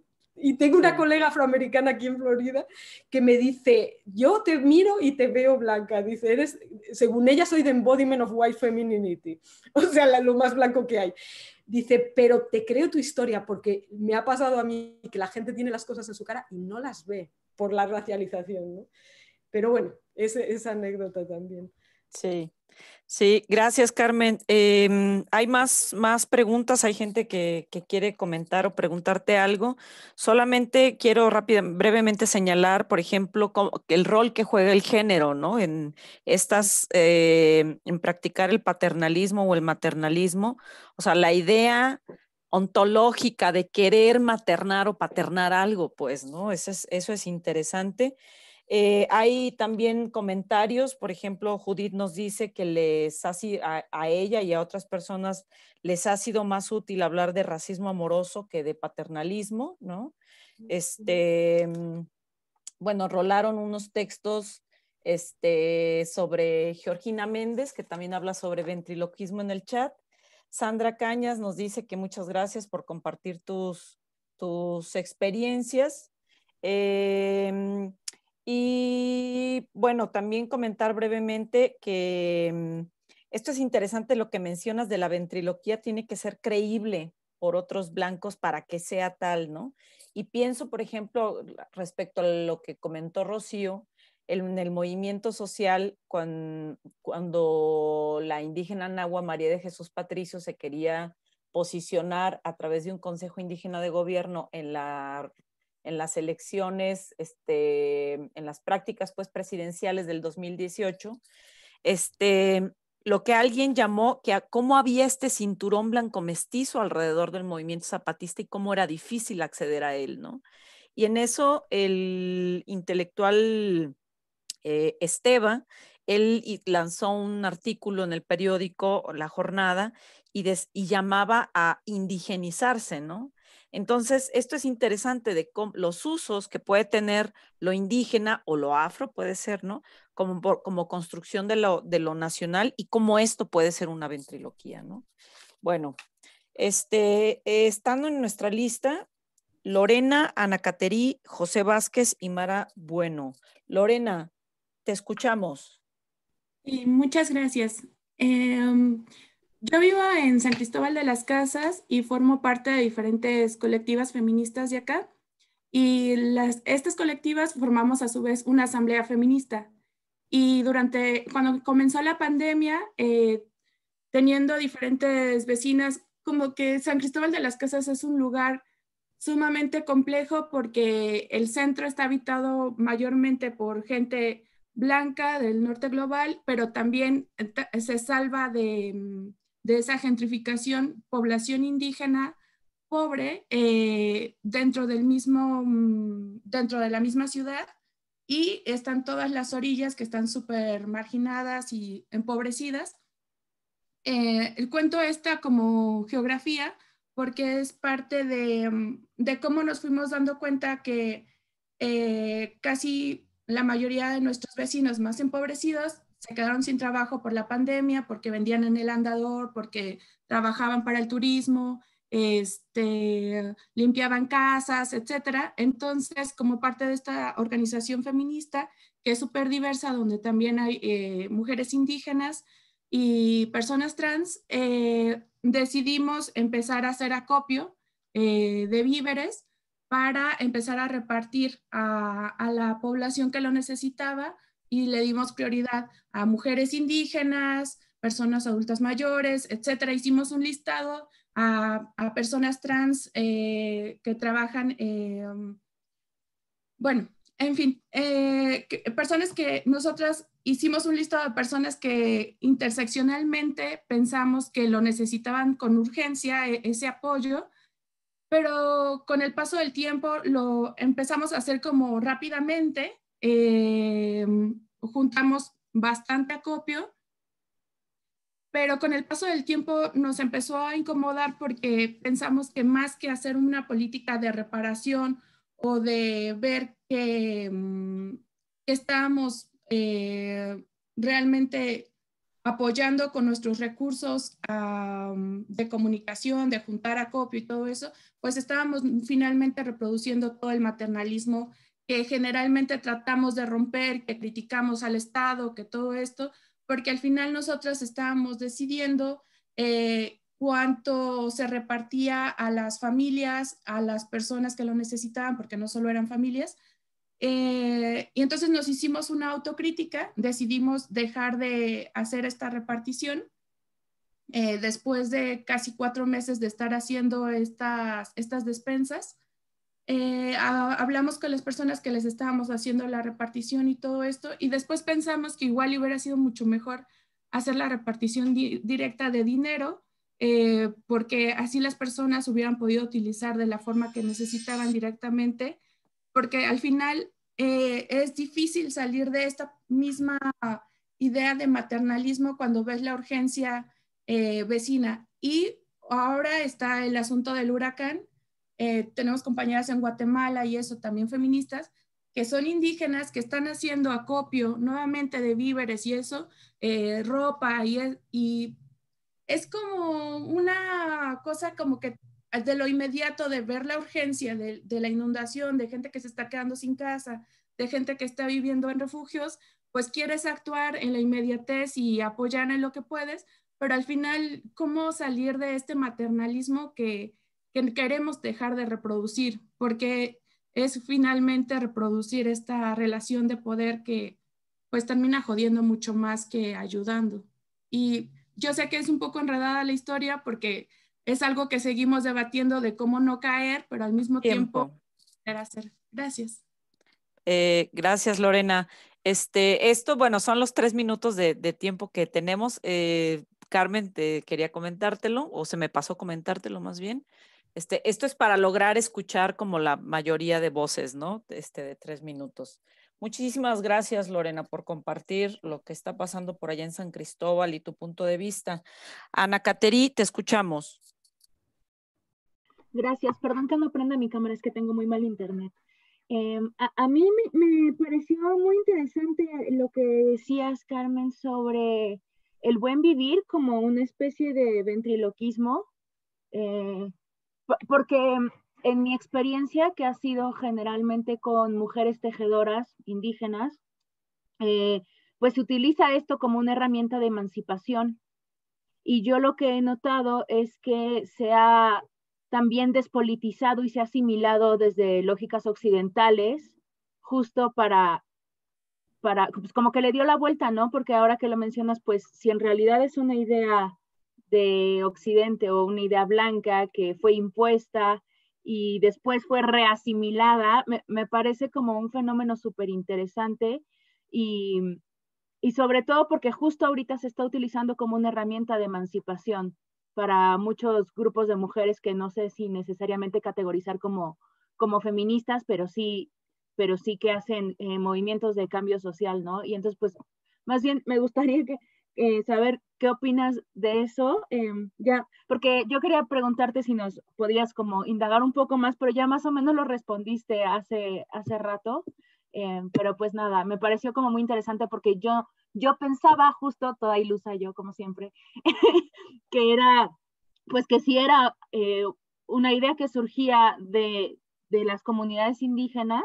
Y tengo una colega afroamericana aquí en Florida que me dice, yo te miro y te veo blanca, dice, eres, según ella soy the embodiment of white femininity, o sea, lo más blanco que hay. Dice, pero te creo tu historia porque me ha pasado a mí que la gente tiene las cosas en su cara y no las ve por la racialización, ¿no? Pero bueno, esa anécdota también. Sí, sí, gracias, Carmen. Hay más preguntas, hay gente que quiere comentar o preguntarte algo. Solamente quiero brevemente señalar, por ejemplo, el rol que juega el género, ¿no? En practicar el paternalismo o el maternalismo. O sea, la idea ontológica de querer maternar o paternar algo, pues, ¿no? Eso es interesante. Hay también comentarios, por ejemplo, Judith nos dice que a ella y a otras personas les ha sido más útil hablar de racismo amoroso que de paternalismo, ¿no? Bueno, rolaron unos textos sobre Georgina Méndez, que también habla sobre ventriloquismo en el chat. Sandra Cañas nos dice que muchas gracias por compartir tus experiencias. Y bueno, también comentar brevemente que esto es interesante lo que mencionas de la ventriloquía, tiene que ser creíble, por otros blancos para que sea tal, ¿no? Y pienso, por ejemplo, respecto a lo que comentó Rocío, en el movimiento social, cuando la indígena náhuatl María de Jesús Patricio se quería posicionar a través de un consejo indígena de gobierno en las elecciones, en las prácticas pues presidenciales del 2018, lo que alguien llamó que cómo había este cinturón blanco mestizo alrededor del movimiento zapatista y cómo era difícil acceder a él, ¿no? Y en eso el intelectual Esteva, él lanzó un artículo en el periódico La Jornada y llamaba a indigenizarse, ¿no? Entonces, esto es interesante de los usos que puede tener lo indígena o lo afro, puede ser, ¿no? Como construcción de lo nacional y cómo esto puede ser una ventriloquía, ¿no? Bueno, estando en nuestra lista, Lorena, Ana Caterí, José Vázquez y Mara Bueno. Lorena, te escuchamos. Muchas gracias. Yo vivo en San Cristóbal de las Casas y formo parte de diferentes colectivas feministas de acá. Y estas colectivas formamos a su vez una asamblea feminista. Y cuando comenzó la pandemia, teniendo diferentes vecinas, como que San Cristóbal de las Casas es un lugar sumamente complejo porque el centro está habitado mayormente por gente blanca del norte global, pero también se salva de esa gentrificación, población indígena pobre dentro de la misma ciudad, y están todas las orillas que están súper marginadas y empobrecidas. El cuento está como geografía porque es parte de cómo nos fuimos dando cuenta que casi la mayoría de nuestros vecinos más empobrecidos se quedaron sin trabajo por la pandemia, porque vendían en el andador, porque trabajaban para el turismo, limpiaban casas, etcétera. Entonces, como parte de esta organización feminista, que es súper diversa, donde también hay mujeres indígenas y personas trans, decidimos empezar a hacer acopio de víveres para empezar a repartir a la población que lo necesitaba, y le dimos prioridad a mujeres indígenas, personas adultas mayores, etcétera. Hicimos un listado a personas trans que trabajan, bueno, en fin, personas que nosotras hicimos un listado de personas que interseccionalmente pensamos que lo necesitaban con urgencia, ese apoyo, pero con el paso del tiempo lo empezamos a hacer como rápidamente, juntamos bastante acopio, pero con el paso del tiempo nos empezó a incomodar porque pensamos que más que hacer una política de reparación o de ver que estábamos realmente apoyando con nuestros recursos de comunicación, de juntar acopio y todo eso, pues estábamos finalmente reproduciendo todo el maternalismo que generalmente tratamos de romper, que criticamos al Estado, que todo esto, porque al final nosotros estábamos decidiendo cuánto se repartía a las familias, a las personas que lo necesitaban, porque no solo eran familias. Y entonces nos hicimos una autocrítica, decidimos dejar de hacer esta repartición después de casi 4 meses de estar haciendo estas despensas. Hablamos con las personas que les estábamos haciendo la repartición y todo esto, y después pensamos que igual hubiera sido mucho mejor hacer la repartición directa de dinero, porque así las personas hubieran podido utilizar de la forma que necesitaban directamente, porque al final es difícil salir de esta misma idea de maternalismo cuando ves la urgencia vecina. Y ahora está el asunto del huracán. Tenemos compañeras en Guatemala y eso, también feministas, que son indígenas, que están haciendo acopio nuevamente de víveres y eso, ropa, y es como una cosa como que de lo inmediato, de ver la urgencia de la inundación, de gente que se está quedando sin casa, de gente que está viviendo en refugios, pues quieres actuar en la inmediatez y apoyar en lo que puedes, pero al final, ¿cómo salir de este maternalismo que que queremos dejar de reproducir, porque es finalmente reproducir esta relación de poder que pues termina jodiendo mucho más que ayudando. Y yo sé que es un poco enredada la historia porque es algo que seguimos debatiendo de cómo no caer, pero al mismo tiempo hacer. Gracias. Gracias, Lorena. Esto, bueno, son los 3 minutos de tiempo que tenemos. Carmen, te quería comentártelo, o se me pasó comentártelo más bien. Esto es para lograr escuchar como la mayoría de voces, ¿no? De 3 minutos. Muchísimas gracias, Lorena, por compartir lo que está pasando por allá en San Cristóbal y tu punto de vista. Ana Caterí, te escuchamos. Gracias, perdón que no prenda mi cámara, es que tengo muy mal internet. A mí me pareció muy interesante lo que decías, Carmen, sobre el buen vivir como una especie de ventriloquismo, porque en mi experiencia, que ha sido generalmente con mujeres tejedoras indígenas, pues se utiliza esto como una herramienta de emancipación. Y yo lo que he notado es que se ha también despolitizado y se ha asimilado desde lógicas occidentales, justo pues como que le dio la vuelta, ¿no? Porque ahora que lo mencionas, pues si en realidad es una idea de Occidente o una idea blanca que fue impuesta y después fue reasimilada, me parece como un fenómeno súper interesante y sobre todo porque justo ahorita se está utilizando como una herramienta de emancipación para muchos grupos de mujeres que no sé si necesariamente categorizar como feministas, pero sí que hacen movimientos de cambio social, ¿no? Y entonces, pues, más bien me gustaría saber qué opinas de eso, ya, porque yo quería preguntarte si nos podías como indagar un poco más, pero ya más o menos lo respondiste hace rato. Pero pues nada, me pareció como muy interesante porque yo pensaba justo, toda ilusa yo como siempre, que era, pues que sí era una idea que surgía de las comunidades indígenas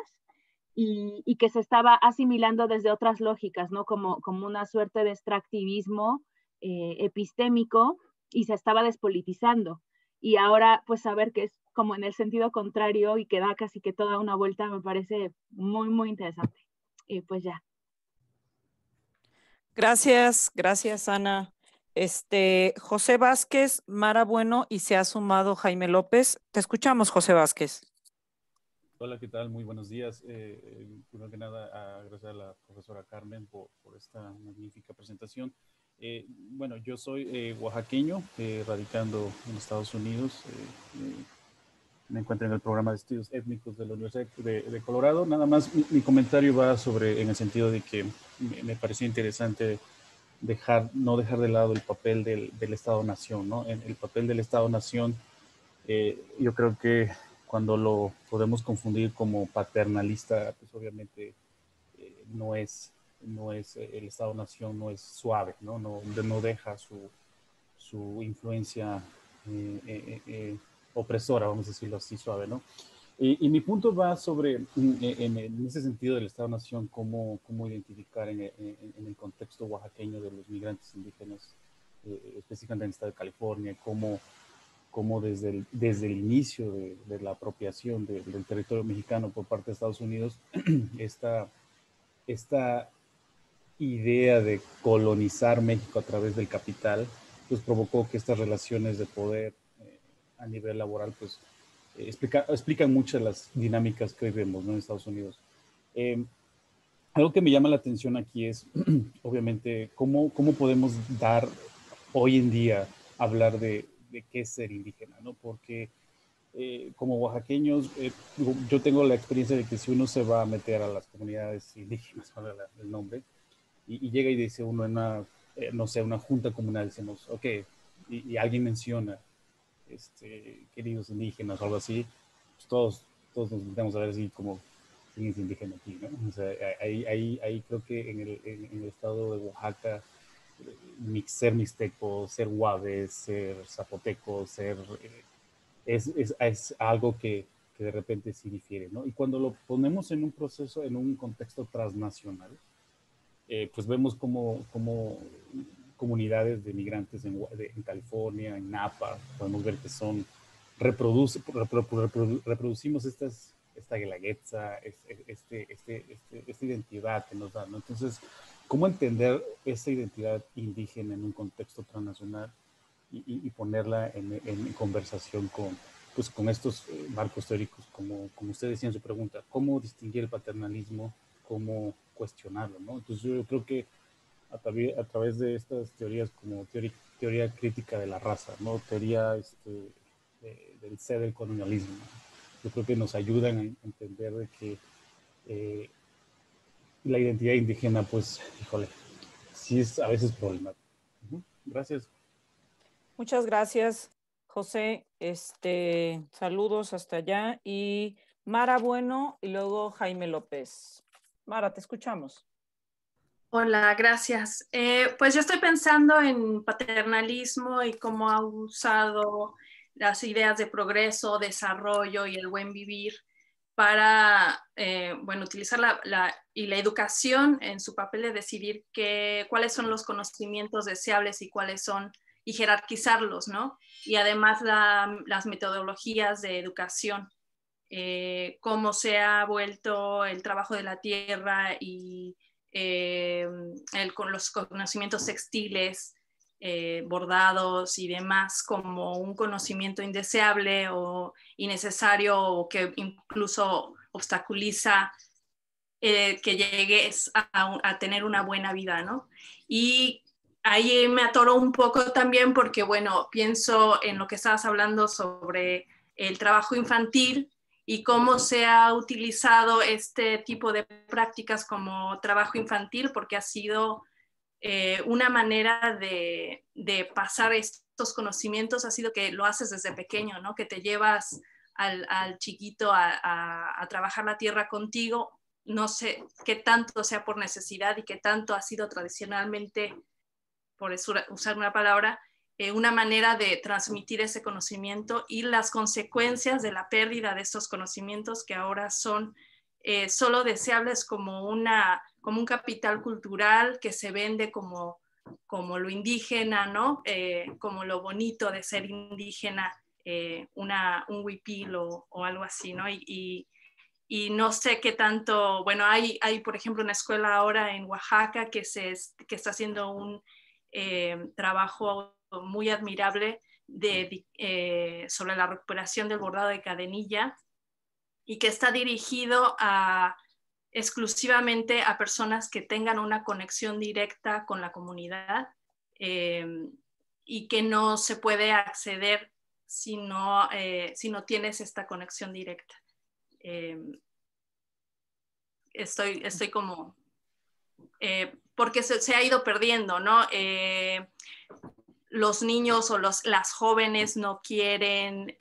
y que se estaba asimilando desde otras lógicas, ¿no? Como una suerte de extractivismo epistémico y se estaba despolitizando. Y ahora, pues saber que es como en el sentido contrario y que da casi que toda una vuelta me parece muy, muy interesante. Y pues ya. Gracias, gracias, Ana. José Vázquez, Mara Bueno, y se ha sumado Jaime López. Te escuchamos, José Vázquez. Hola, ¿qué tal? Muy buenos días. Primero que nada, agradecer a la profesora Carmen por esta magnífica presentación. Bueno, yo soy oaxaqueño, radicando en Estados Unidos. Me encuentro en el programa de estudios étnicos de la Universidad de Colorado. Nada más, mi comentario va en el sentido de que me pareció interesante no dejar de lado el papel del Estado-Nación, ¿no? El papel del Estado-Nación, yo creo que cuando lo podemos confundir como paternalista, pues obviamente el Estado-Nación no es suave, ¿no? No deja su influencia opresora, vamos a decirlo así, suave, ¿no? Y mi punto va sobre, en ese sentido del Estado-Nación, cómo identificar en el contexto oaxaqueño de los migrantes indígenas, específicamente en el estado de California, cómo desde el inicio de la apropiación del territorio mexicano por parte de Estados Unidos, esta idea de colonizar México a través del capital, pues provocó que estas relaciones de poder a nivel laboral, pues explican muchas de las dinámicas que hoy vemos, ¿no? En Estados Unidos. Algo que me llama la atención aquí es, obviamente, cómo podemos dar hoy en día hablar de qué es ser indígena, ¿no? Porque como oaxaqueños, yo tengo la experiencia de que si uno se va a meter a las comunidades indígenas, para el nombre, y llega y dice uno en no sé, una junta comunal, decimos, ok, y alguien menciona, queridos indígenas o algo así, pues todos nos metemos a ver así como, ¿quién es indígena aquí, no? O sea, ahí creo que en el estado de Oaxaca, ser mixteco, ser guave, ser zapoteco, es algo que de repente sí difiere, ¿no? Y cuando lo ponemos en un proceso, en un contexto transnacional, pues vemos como comunidades de migrantes en California, en Napa, podemos ver que son reproducimos esta guelaguetza, esta identidad que nos da, ¿no? Entonces, ¿cómo entender esa identidad indígena en un contexto transnacional y ponerla en conversación con estos marcos teóricos, como usted decía en su pregunta? ¿Cómo distinguir el paternalismo? ¿Cómo cuestionarlo, ¿no? Entonces, yo creo que a través de estas teorías como teoría crítica de la raza, ¿no? Teoría del ser del colonialismo, ¿no? Yo creo que nos ayudan a entender de que la identidad indígena, pues, híjole, sí es a veces problemática. Gracias. Muchas gracias, José. Saludos hasta allá. Y Mara Bueno y luego Jaime López. Mara, te escuchamos. Hola, gracias. Pues yo estoy pensando en paternalismo y cómo ha usado las ideas de progreso, desarrollo y el buen vivir para, utilizar la educación en su papel de decidir cuáles son los conocimientos deseables y cuáles son, y jerarquizarlos, ¿no? Y además las metodologías de educación, cómo se ha vuelto el trabajo de la tierra y con los conocimientos textiles, bordados y demás, como un conocimiento indeseable o innecesario, o que incluso obstaculiza que llegues a tener una buena vida, ¿no? Y ahí me atoro un poco también porque, bueno, pienso en lo que estabas hablando sobre el trabajo infantil y cómo se ha utilizado este tipo de prácticas como trabajo infantil, porque ha sido una manera de pasar estos conocimientos, ha sido que lo haces desde pequeño, ¿no? Que te llevas al chiquito a trabajar la tierra contigo. No sé qué tanto sea por necesidad y qué tanto ha sido tradicionalmente, por usar una palabra, una manera de transmitir ese conocimiento y las consecuencias de la pérdida de estos conocimientos que ahora son solo deseables como un capital cultural que se vende como lo indígena, ¿no? Como lo bonito de ser indígena, un huipil o algo así, ¿no? Y no sé qué tanto, bueno, hay por ejemplo una escuela ahora en Oaxaca que está haciendo un trabajo muy admirable sobre la recuperación del bordado de cadenilla y que está dirigido exclusivamente a personas que tengan una conexión directa con la comunidad y que no se puede acceder si no tienes esta conexión directa. Estoy como... porque se ha ido perdiendo, ¿no? Los niños o las jóvenes no quieren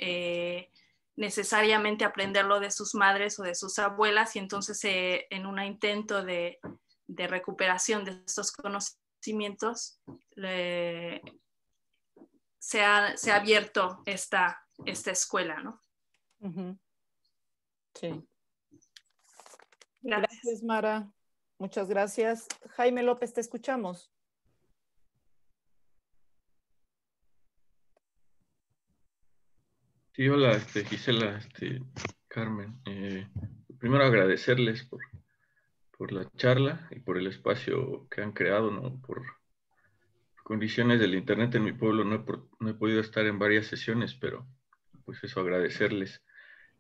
necesariamente aprenderlo de sus madres o de sus abuelas, y entonces en un intento de recuperación de estos conocimientos se ha abierto esta escuela, ¿no? Uh-huh. Sí. Gracias, Mara. Muchas gracias. Jaime López, te escuchamos. Sí, hola, Gisela, Carmen. Primero agradecerles por la charla y por el espacio que han creado, ¿no? Por condiciones del internet en mi pueblo no he podido estar en varias sesiones, pero pues eso, agradecerles.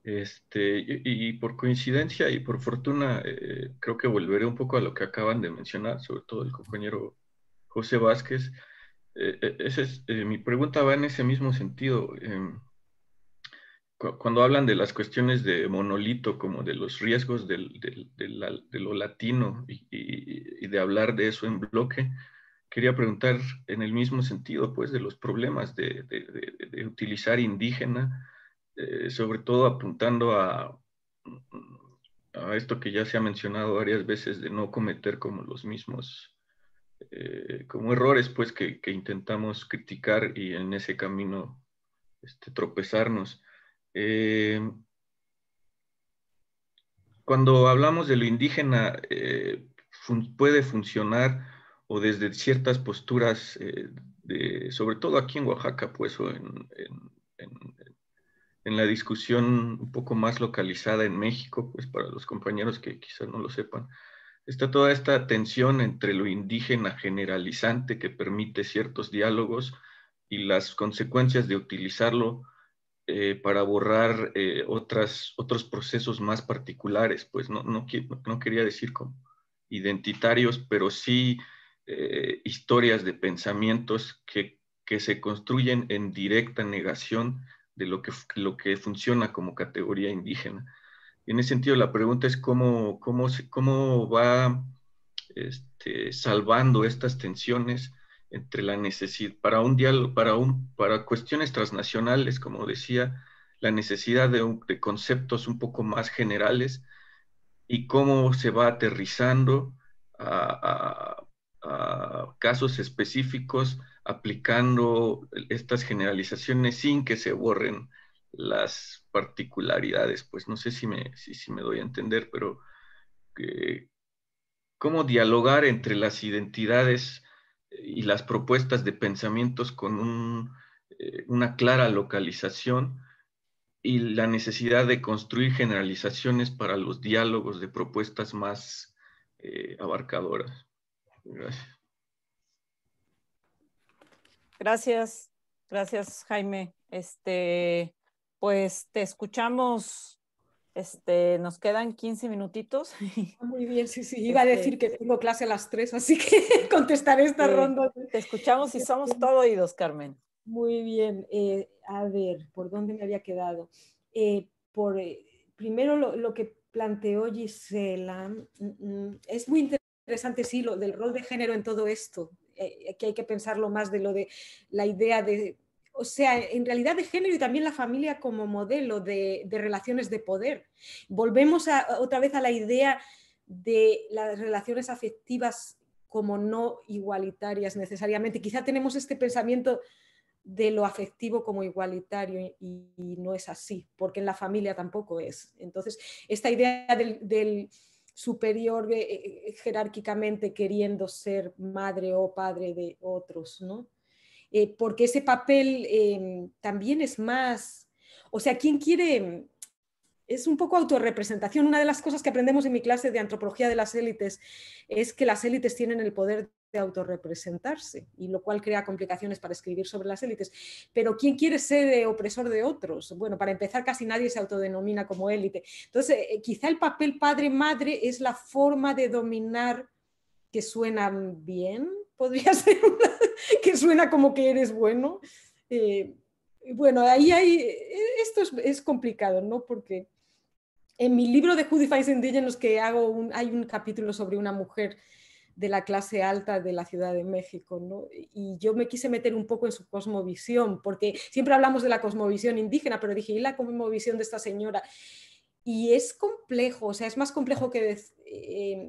Y por coincidencia y por fortuna, creo que volveré un poco a lo que acaban de mencionar, sobre todo el compañero José Vázquez. Mi pregunta va en ese mismo sentido. Cuando hablan de las cuestiones de monolito, como de los riesgos de lo latino y de hablar de eso en bloque, quería preguntar en el mismo sentido, pues, de los problemas de utilizar indígena, sobre todo apuntando a esto que ya se ha mencionado varias veces, de no cometer como los mismos, como errores, pues, que intentamos criticar y en ese camino tropezarnos. Cuando hablamos de lo indígena, puede funcionar, o desde ciertas posturas, sobre todo aquí en Oaxaca, pues, o en la discusión un poco más localizada en México, pues para los compañeros que quizás no lo sepan, está toda esta tensión entre lo indígena generalizante que permite ciertos diálogos y las consecuencias de utilizarlo para borrar otros procesos más particulares, pues no quería decir como identitarios, pero sí historias de pensamientos que se construyen en directa negación de lo que funciona como categoría indígena. Y en ese sentido, la pregunta es cómo va salvando estas tensiones entre la necesidad, para un diálogo, para cuestiones transnacionales, como decía, la necesidad de conceptos un poco más generales y cómo se va aterrizando a casos específicos aplicando estas generalizaciones sin que se borren las particularidades. Pues no sé si me doy a entender, pero cómo dialogar entre las identidades y las propuestas de pensamientos con una clara localización y la necesidad de construir generalizaciones para los diálogos de propuestas más abarcadoras. Gracias. Gracias, Jaime. Pues te escuchamos. Nos quedan 15 minutitos. Muy bien, sí. Iba a decir que tengo clase a las 3, así que contestaré esta ronda. Te escuchamos y somos todo oídos, Carmen. Muy bien. A ver, ¿por dónde me había quedado? Primero lo que planteó Gisela. Es muy interesante, sí, lo del rol de género en todo esto. Que hay que pensarlo más de lo de la idea de... O sea, en realidad de género y también la familia como modelo de relaciones de poder. Volvemos otra vez a la idea de las relaciones afectivas como no igualitarias necesariamente. Quizá tenemos este pensamiento de lo afectivo como igualitario y no es así, porque en la familia tampoco es. Entonces, esta idea del superior jerárquicamente queriendo ser madre o padre de otros, ¿no? Porque ese papel también es más, o sea, ¿quién quiere? Es un poco autorrepresentación. Una de las cosas que aprendemos en mi clase de antropología de las élites es que las élites tienen el poder de autorrepresentarse, y lo cual crea complicaciones para escribir sobre las élites. Pero ¿quién quiere ser opresor de otros? Bueno, para empezar, casi nadie se autodenomina como élite. Entonces, quizá el papel padre-madre es la forma de dominar que suena bien, podría ser que suena como que eres bueno. Bueno, ahí esto es complicado, ¿no? Porque en mi libro de Who Defines Indigenous que hago, hay un capítulo sobre una mujer de la clase alta de la Ciudad de México, ¿no? Y yo me quise meter un poco en su cosmovisión, porque siempre hablamos de la cosmovisión indígena, pero dije, ¿y la cosmovisión de esta señora? Y es complejo, o sea, es más complejo que...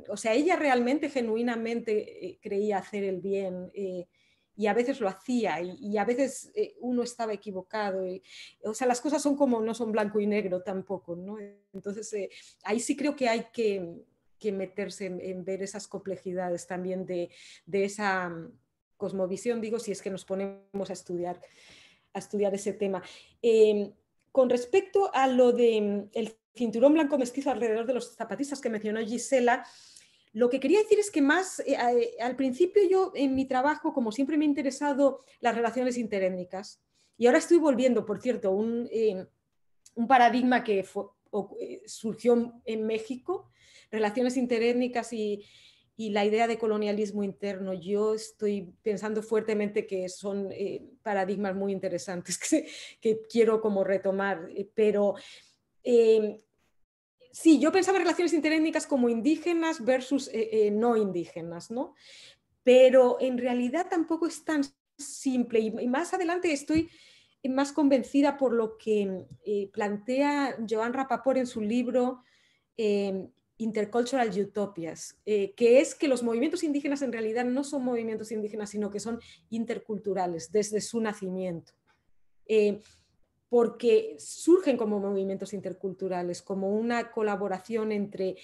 o sea, ella realmente, genuinamente creía hacer el bien, y a veces lo hacía, y a veces uno estaba equivocado. O sea, las cosas son como, no son blanco y negro tampoco, ¿no? Entonces, ahí sí creo que hay que meterse en ver esas complejidades también de esa cosmovisión, digo, si es que nos ponemos a estudiar ese tema. Con respecto a lo del cinturón blanco mestizo alrededor de los zapatistas que mencionó Gisela, lo que quería decir es que más, al principio yo en mi trabajo, como siempre me ha interesado las relaciones interétnicas, y ahora estoy volviendo, por cierto, un paradigma que surgió en México, relaciones interétnicas y la idea de colonialismo interno. Yo estoy pensando fuertemente que son paradigmas muy interesantes que quiero como retomar, pero sí, yo pensaba relaciones interétnicas como indígenas versus no indígenas, ¿no? Pero en realidad tampoco es tan simple, y más adelante estoy más convencida por lo que plantea Joan Rapaport en su libro Intercultural Utopias, que es que los movimientos indígenas en realidad no son movimientos indígenas, sino que son interculturales desde su nacimiento. Porque surgen como movimientos interculturales, como una colaboración entre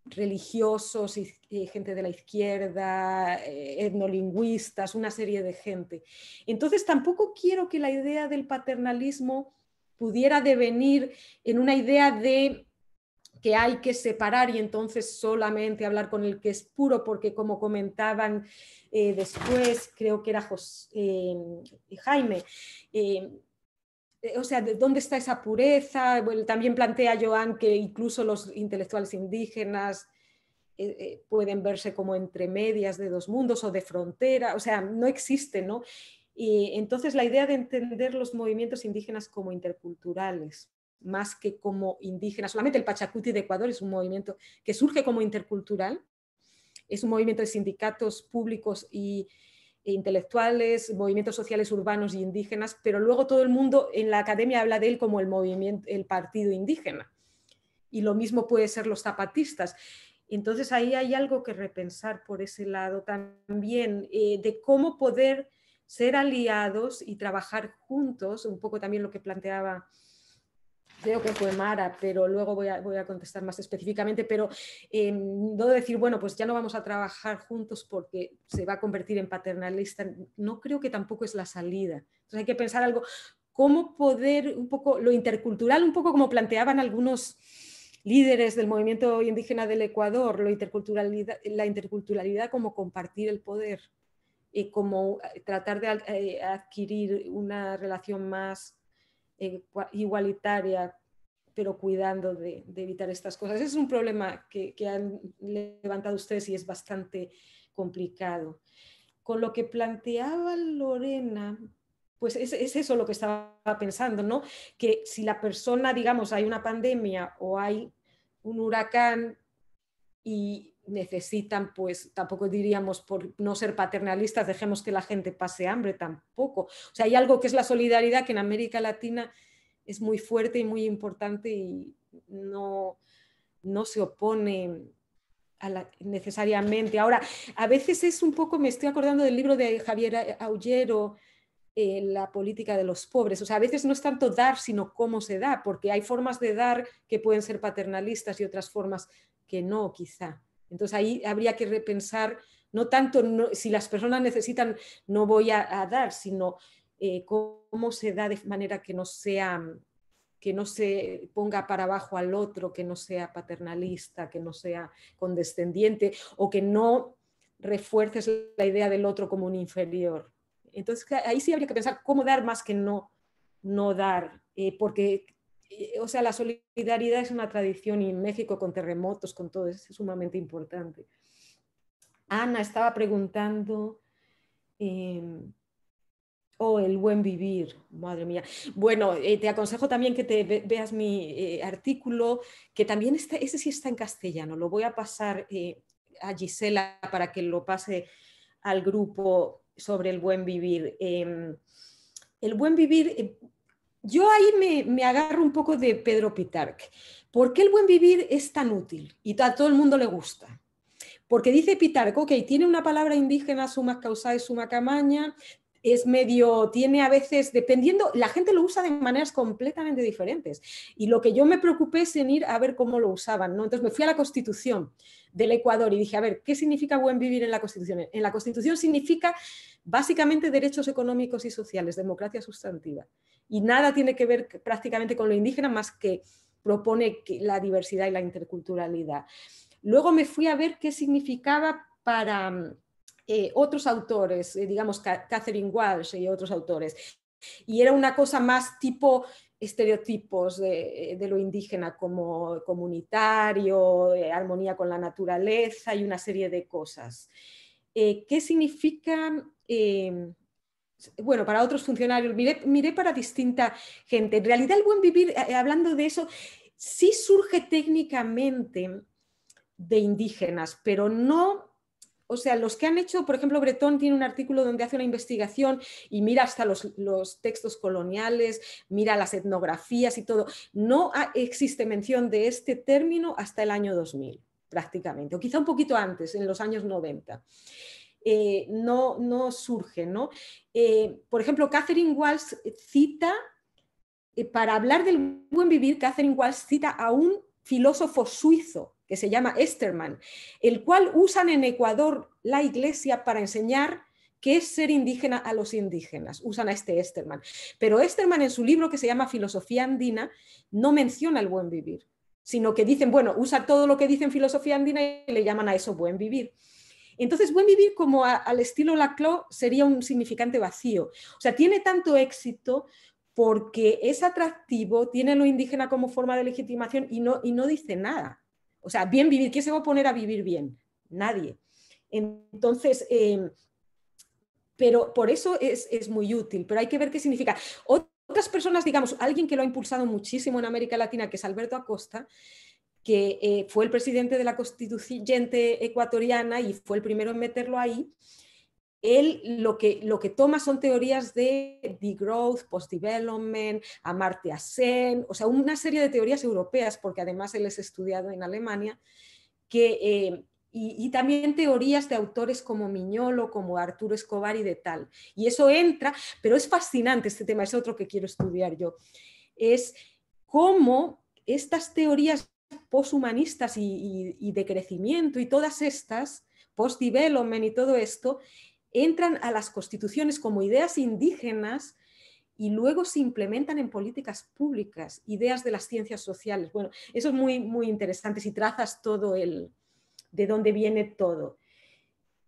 religiosos y gente de la izquierda, etnolingüistas, una serie de gente. Entonces tampoco quiero que la idea del paternalismo pudiera devenir en una idea de que hay que separar y entonces solamente hablar con el que es puro, porque como comentaban después, creo que era Jaime, o sea, ¿dónde está esa pureza? Bueno, también plantea Joan que incluso los intelectuales indígenas pueden verse como entre medias de dos mundos o de frontera, o sea, no existe, ¿no? Y entonces la idea de entender los movimientos indígenas como interculturales, más que como indígenas, solamente el Pachacuti de Ecuador es un movimiento que surge como intercultural, es un movimiento de sindicatos públicos e intelectuales, movimientos sociales urbanos y indígenas, pero luego todo el mundo en la academia habla de él como el movimiento, el partido indígena, y lo mismo puede ser los zapatistas. Entonces ahí hay algo que repensar por ese lado también, de cómo poder ser aliados y trabajar juntos, un poco también lo que planteaba, creo que fue Mara, pero luego voy a contestar más específicamente, pero no decir, bueno, pues ya no vamos a trabajar juntos porque se va a convertir en paternalista, no creo que tampoco es la salida. Entonces hay que pensar algo, cómo poder un poco, lo intercultural, un poco como planteaban algunos líderes del movimiento indígena del Ecuador, la interculturalidad como compartir el poder, como tratar de adquirir una relación más igualitaria, pero cuidando de evitar estas cosas. Ese es un problema que han levantado ustedes y es bastante complicado. Con lo que planteaba Lorena, pues es eso lo que estaba pensando, ¿no? Que si la persona, digamos, hay una pandemia o hay un huracán y necesitan, pues tampoco diríamos por no ser paternalistas, dejemos que la gente pase hambre, tampoco. O sea, hay algo que es la solidaridad que en América Latina es muy fuerte y muy importante y no se opone necesariamente. Ahora, a veces es un poco, me estoy acordando del libro de Javier Aullero, La política de los pobres. O sea, a veces no es tanto dar, sino cómo se da, porque hay formas de dar que pueden ser paternalistas y otras formas que no, quizá. Entonces ahí habría que repensar, no tanto si las personas necesitan, no voy a dar, sino cómo se da de manera que no se ponga para abajo al otro, que no sea paternalista, que no sea condescendiente o que no refuerces la idea del otro como un inferior. Entonces ahí sí habría que pensar cómo dar más que no dar, porque o sea, la solidaridad es una tradición y en México con terremotos, con todo eso es sumamente importante. Ana estaba preguntando, el buen vivir, madre mía. Bueno, te aconsejo también que te veas mi artículo, que también ese sí está en castellano, lo voy a pasar a Gisela para que lo pase al grupo sobre el buen vivir. El buen vivir... Yo ahí me agarro un poco de Pedro Pitarch. ¿Por qué el buen vivir es tan útil y a todo el mundo le gusta? Porque dice Pitarch, ok, tiene una palabra indígena, suma causae, suma camaña, es medio, tiene a veces, dependiendo, la gente lo usa de maneras completamente diferentes. Y lo que yo me preocupé es en ir a ver cómo lo usaban, ¿no? Entonces me fui a la Constitución del Ecuador y dije, a ver, ¿qué significa buen vivir en la Constitución? En la Constitución significa básicamente derechos económicos y sociales, democracia sustantiva. Y nada tiene que ver prácticamente con lo indígena, más que propone la diversidad y la interculturalidad. Luego me fui a ver qué significaba para otros autores, digamos Catherine Walsh y otros autores. Y era una cosa más tipo estereotipos de lo indígena, como comunitario, armonía con la naturaleza y una serie de cosas. ¿Qué significa? Bueno, para otros funcionarios, miré para distinta gente. En realidad el buen vivir, hablando de eso, sí surge técnicamente de indígenas, pero no, o sea, los que han hecho, por ejemplo, Bretón tiene un artículo donde hace una investigación y mira hasta los textos coloniales, mira las etnografías y todo. No existe mención de este término hasta el año 2000, prácticamente, o quizá un poquito antes, en los años 90. No surge, ¿no? Por ejemplo, Catherine Walsh cita, para hablar del buen vivir, Catherine Walsh cita a un filósofo suizo que se llama Esterman, el cual usan en Ecuador la iglesia para enseñar qué es ser indígena a los indígenas. Usan a este Esterman. Pero Esterman en su libro que se llama Filosofía Andina no menciona el buen vivir, sino que dicen, bueno, usa todo lo que dice en Filosofía Andina y le llaman a eso buen vivir. Entonces, buen vivir, como al estilo Laclau, sería un significante vacío. O sea, tiene tanto éxito porque es atractivo, tiene lo indígena como forma de legitimación y no dice nada. O sea, bien vivir, ¿quién se va a oponer a vivir bien? Nadie. Entonces, pero por eso es muy útil, pero hay que ver qué significa. Otras personas, digamos, alguien que lo ha impulsado muchísimo en América Latina, que es Alberto Acosta, que fue el presidente de la constituyente ecuatoriana y fue el primero en meterlo ahí. Él lo que toma son teorías de degrowth, post-development, Amartya Sen, o sea, una serie de teorías europeas, porque además él es estudiado en Alemania, y también teorías de autores como Miñolo, como Arturo Escobar y de tal. Y eso entra, pero es fascinante este tema, es otro que quiero estudiar yo, es cómo estas teorías posthumanistas y de crecimiento y todas estas, post-development y todo esto, entran a las constituciones como ideas indígenas y luego se implementan en políticas públicas, ideas de las ciencias sociales. Bueno, eso es muy, muy interesante si trazas todo de dónde viene todo.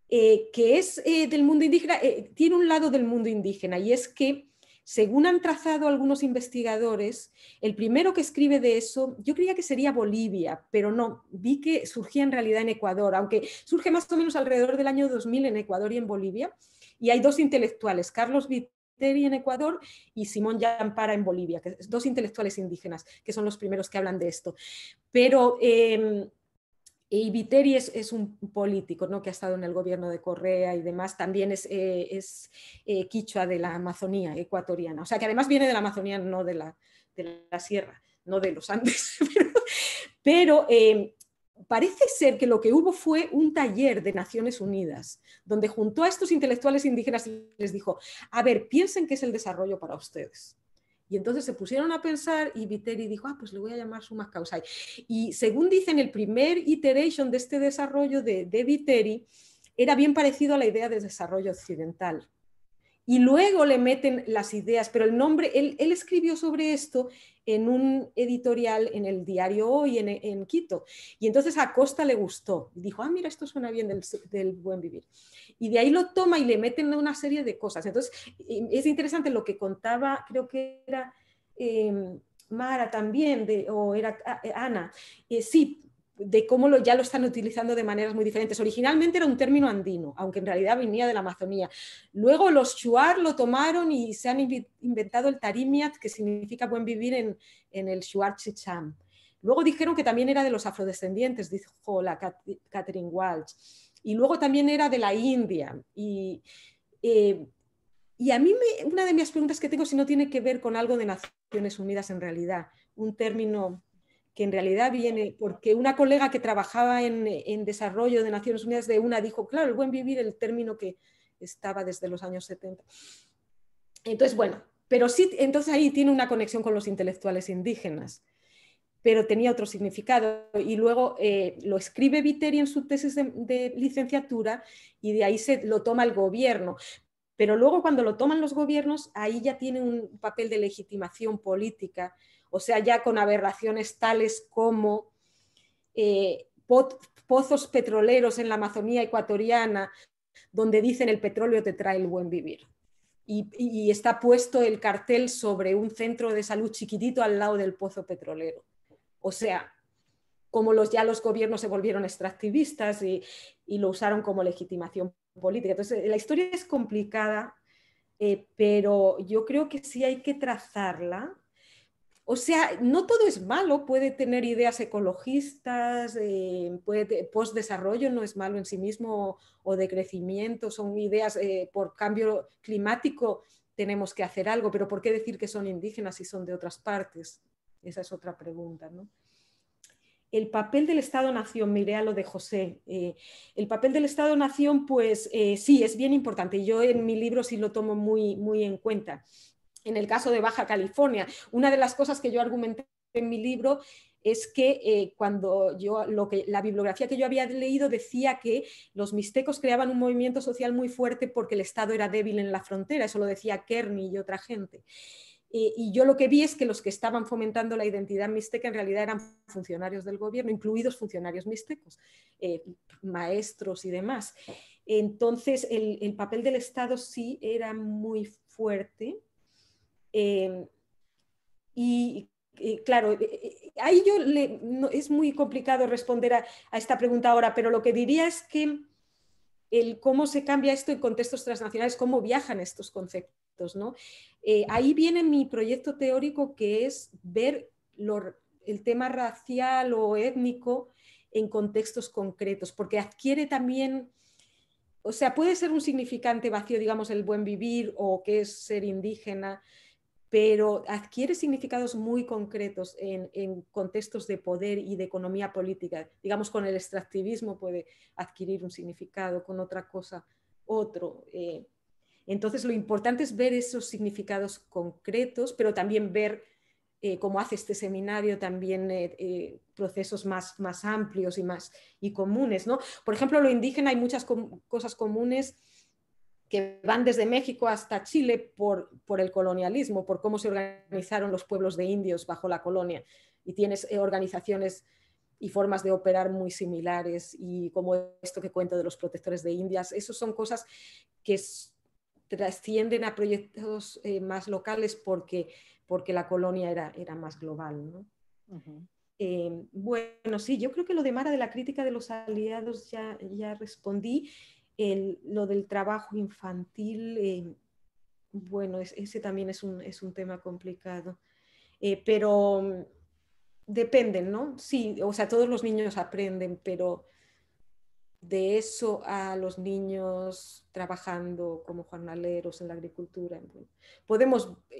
Que es del mundo indígena, tiene un lado del mundo indígena y es que, según han trazado algunos investigadores, el primero que escribe de eso, yo creía que sería Bolivia, pero no, vi que surgía en realidad en Ecuador, aunque surge más o menos alrededor del año 2000 en Ecuador y en Bolivia, y hay dos intelectuales, Carlos Viteri en Ecuador y Simón Yampara en Bolivia, que son dos intelectuales indígenas, que son los primeros que hablan de esto. Pero y Viteri es un político, ¿no?, que ha estado en el gobierno de Correa y demás, también es quichua de la Amazonía ecuatoriana, o sea que además viene de la Amazonía, no de la sierra, no de los Andes, pero parece ser que lo que hubo fue un taller de Naciones Unidas, donde juntó a estos intelectuales indígenas y les dijo, a ver, piensen qué es el desarrollo para ustedes. Y entonces se pusieron a pensar y Viteri dijo, pues le voy a llamar summa causae. Y según dicen, el primer iteration de este desarrollo de Viteri era bien parecido a la idea de desarrollo occidental. Y luego le meten las ideas, pero el nombre, él escribió sobre esto en un editorial en el diario Hoy en Quito. Y entonces a Acosta le gustó. Y dijo, mira, esto suena bien del buen vivir. Y de ahí lo toma y le meten una serie de cosas. Entonces es interesante lo que contaba, creo que era Mara también, o era Ana. Sí, de cómo ya lo están utilizando de maneras muy diferentes. Originalmente era un término andino, aunque en realidad venía de la Amazonía. Luego los Shuar lo tomaron y se han inventado el Tarimiat, que significa buen vivir en el Shuar Chicham. Luego dijeron que también era de los afrodescendientes, dijo la Catherine Walsh. Y luego también era de la India. Y a mí una de mis preguntas que tengo si no tiene que ver con algo de Naciones Unidas en realidad, un término que en realidad viene porque una colega que trabajaba en desarrollo de Naciones Unidas de una dijo, claro, el buen vivir, el término que estaba desde los años 70. Entonces, bueno, pero sí, entonces ahí tiene una conexión con los intelectuales indígenas, pero tenía otro significado. Y luego lo escribe Viteri en su tesis de licenciatura y de ahí lo toma el gobierno. Pero luego cuando lo toman los gobiernos, ahí ya tiene un papel de legitimación política, o sea, ya con aberraciones tales como pozos petroleros en la Amazonía ecuatoriana, donde dicen el petróleo te trae el buen vivir. Y está puesto el cartel sobre un centro de salud chiquitito al lado del pozo petrolero. O sea, como ya los gobiernos se volvieron extractivistas y lo usaron como legitimación política. Entonces, la historia es complicada, pero yo creo que sí hay que trazarla. O sea, no todo es malo, puede tener ideas ecologistas, post-desarrollo no es malo en sí mismo, o de crecimiento, son ideas por cambio climático, tenemos que hacer algo, pero ¿por qué decir que son indígenas si son de otras partes? Esa es otra pregunta, ¿no? El papel del Estado-Nación, miré a lo de José. El papel del Estado-Nación, pues sí, es bien importante. Yo en mi libro sí lo tomo muy, muy en cuenta. En el caso de Baja California, una de las cosas que yo argumenté en mi libro es que cuando la bibliografía que yo había leído decía que los mixtecos creaban un movimiento social muy fuerte porque el Estado era débil en la frontera, eso lo decía Kearney y otra gente. Y yo lo que vi es que los que estaban fomentando la identidad mixteca en realidad eran funcionarios del gobierno, incluidos funcionarios mixtecos, maestros y demás. Entonces, el papel del Estado sí era muy fuerte. Claro, ahí es muy complicado responder a esta pregunta ahora, pero lo que diría es que cómo se cambia esto en contextos transnacionales, cómo viajan estos conceptos, ¿no? Ahí viene mi proyecto teórico, que es ver el tema racial o étnico en contextos concretos, porque adquiere también, o sea, puede ser un significante vacío, digamos, el buen vivir o qué es ser indígena, pero adquiere significados muy concretos en contextos de poder y de economía política. Digamos, con el extractivismo puede adquirir un significado, con otra cosa otro. Entonces, lo importante es ver esos significados concretos, pero también ver, como hace este seminario, también procesos más amplios y comunes, ¿no? Por ejemplo, lo indígena, hay muchas cosas comunes que van desde México hasta Chile por el colonialismo, por cómo se organizaron los pueblos de indios bajo la colonia. Y tienes organizaciones y formas de operar muy similares, y como esto que cuento de los protectores de Indias. Esas son cosas que trascienden a proyectos más locales porque la colonia era más global, ¿no? Bueno, sí, yo creo que lo de Mara, de la crítica de los aliados, ya respondí. Lo del trabajo infantil, bueno, ese también es un tema complicado, pero dependen, ¿no? Sí, o sea, todos los niños aprenden, pero de eso a los niños trabajando como jornaleros en la agricultura,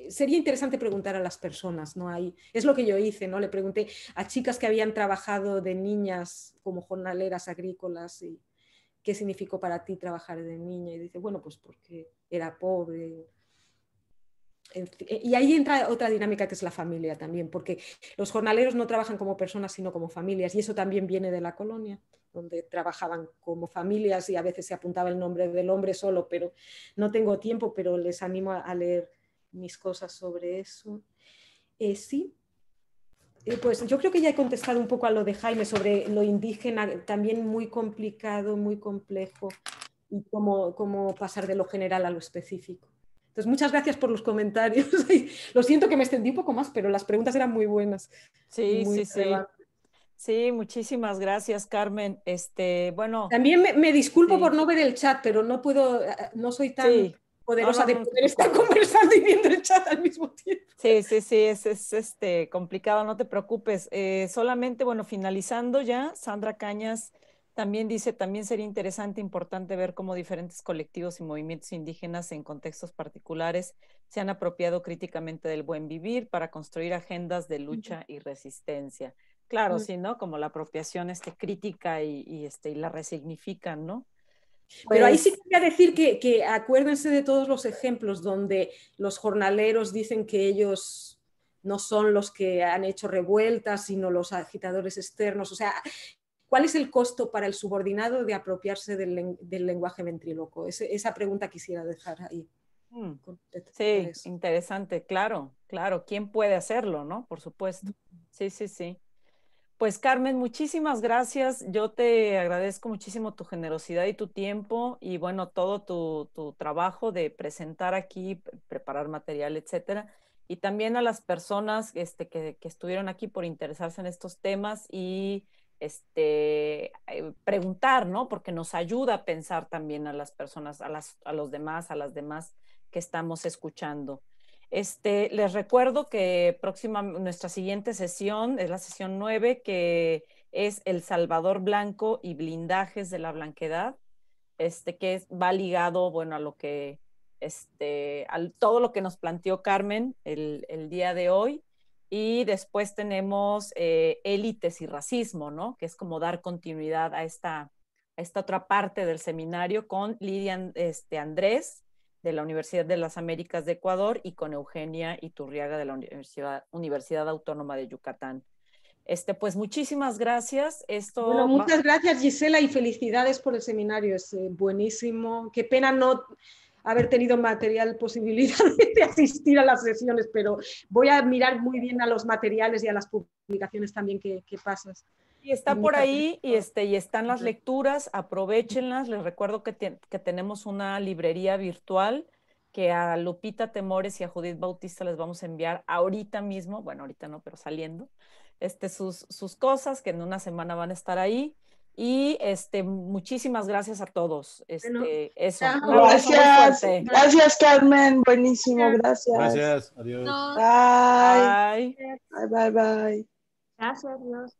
sería interesante preguntar a las personas, ¿no? Es lo que yo hice, ¿no? Le pregunté a chicas que habían trabajado de niñas como jornaleras agrícolas y ¿qué significó para ti trabajar de niña? Y dice, bueno, pues porque era pobre. Y ahí entra otra dinámica, que es la familia también, porque los jornaleros no trabajan como personas, sino como familias, y eso también viene de la colonia, donde trabajaban como familias y a veces se apuntaba el nombre del hombre solo, pero no tengo tiempo, pero les animo a leer mis cosas sobre eso. Sí. Pues yo creo que ya he contestado un poco a lo de Jaime sobre lo indígena, también muy complicado, muy complejo, y cómo pasar de lo general a lo específico. Entonces, muchas gracias por los comentarios. Lo siento que me extendí un poco más, pero las preguntas eran muy buenas. Sí, sí, sí. Sí, muchísimas gracias, Carmen. Bueno. También me disculpo por no ver el chat, pero no soy tan poderosa de poder estar conversando y viendo el chat al mismo tiempo. Sí, sí, sí, es complicado, no te preocupes. Solamente, bueno, finalizando ya, Sandra Cañas también dice, también sería interesante, importante ver cómo diferentes colectivos y movimientos indígenas en contextos particulares se han apropiado críticamente del buen vivir para construir agendas de lucha y resistencia. Claro, sí, ¿no? Como la apropiación crítica y la resignifican, ¿no? Pero ahí sí quería decir que acuérdense de todos los ejemplos donde los jornaleros dicen que ellos no son los que han hecho revueltas, sino los agitadores externos. O sea, ¿cuál es el costo para el subordinado de apropiarse del lenguaje ventríloco? Esa pregunta quisiera dejar ahí. Sí, interesante, claro, claro. ¿Quién puede hacerlo, no? Por supuesto. Sí, sí, sí. Pues Carmen, muchísimas gracias. Yo te agradezco muchísimo tu generosidad y tu tiempo y bueno, todo tu trabajo de presentar aquí, preparar material, etcétera. Y también a las personas que estuvieron aquí por interesarse en estos temas y preguntar, ¿no? Porque nos ayuda a pensar también a las personas, a las demás que estamos escuchando. Les recuerdo que nuestra siguiente sesión es la sesión 9, que es El Salvador Blanco y blindajes de la blanquedad, que va ligado, bueno, a lo que, todo lo que nos planteó Carmen el día de hoy. Y después tenemos élites y racismo, ¿no? Que es como dar continuidad a esta otra parte del seminario con Lidia Andrés, de la Universidad de las Américas de Ecuador, y con Eugenia Iturriaga de la Universidad Autónoma de Yucatán. Pues muchísimas gracias. Bueno, muchas gracias, Gisela, y felicidades por el seminario, es buenísimo. Qué pena no haber tenido posibilidad de asistir a las sesiones, pero voy a mirar muy bien a los materiales y a las publicaciones también que pasas. Y está por ahí y están las lecturas, aprovéchenlas. Les recuerdo que tenemos una librería virtual que a Lupita Temores y a Judith Bautista les vamos a enviar ahorita mismo, bueno, ahorita no, pero saliendo, sus cosas que en una semana van a estar ahí. Y muchísimas gracias a todos. Bueno, eso. Gracias. Gracias, Carmen. Buenísimo, gracias. Gracias. Adiós. Bye. Bye. Bye, bye, bye. Gracias, Dios.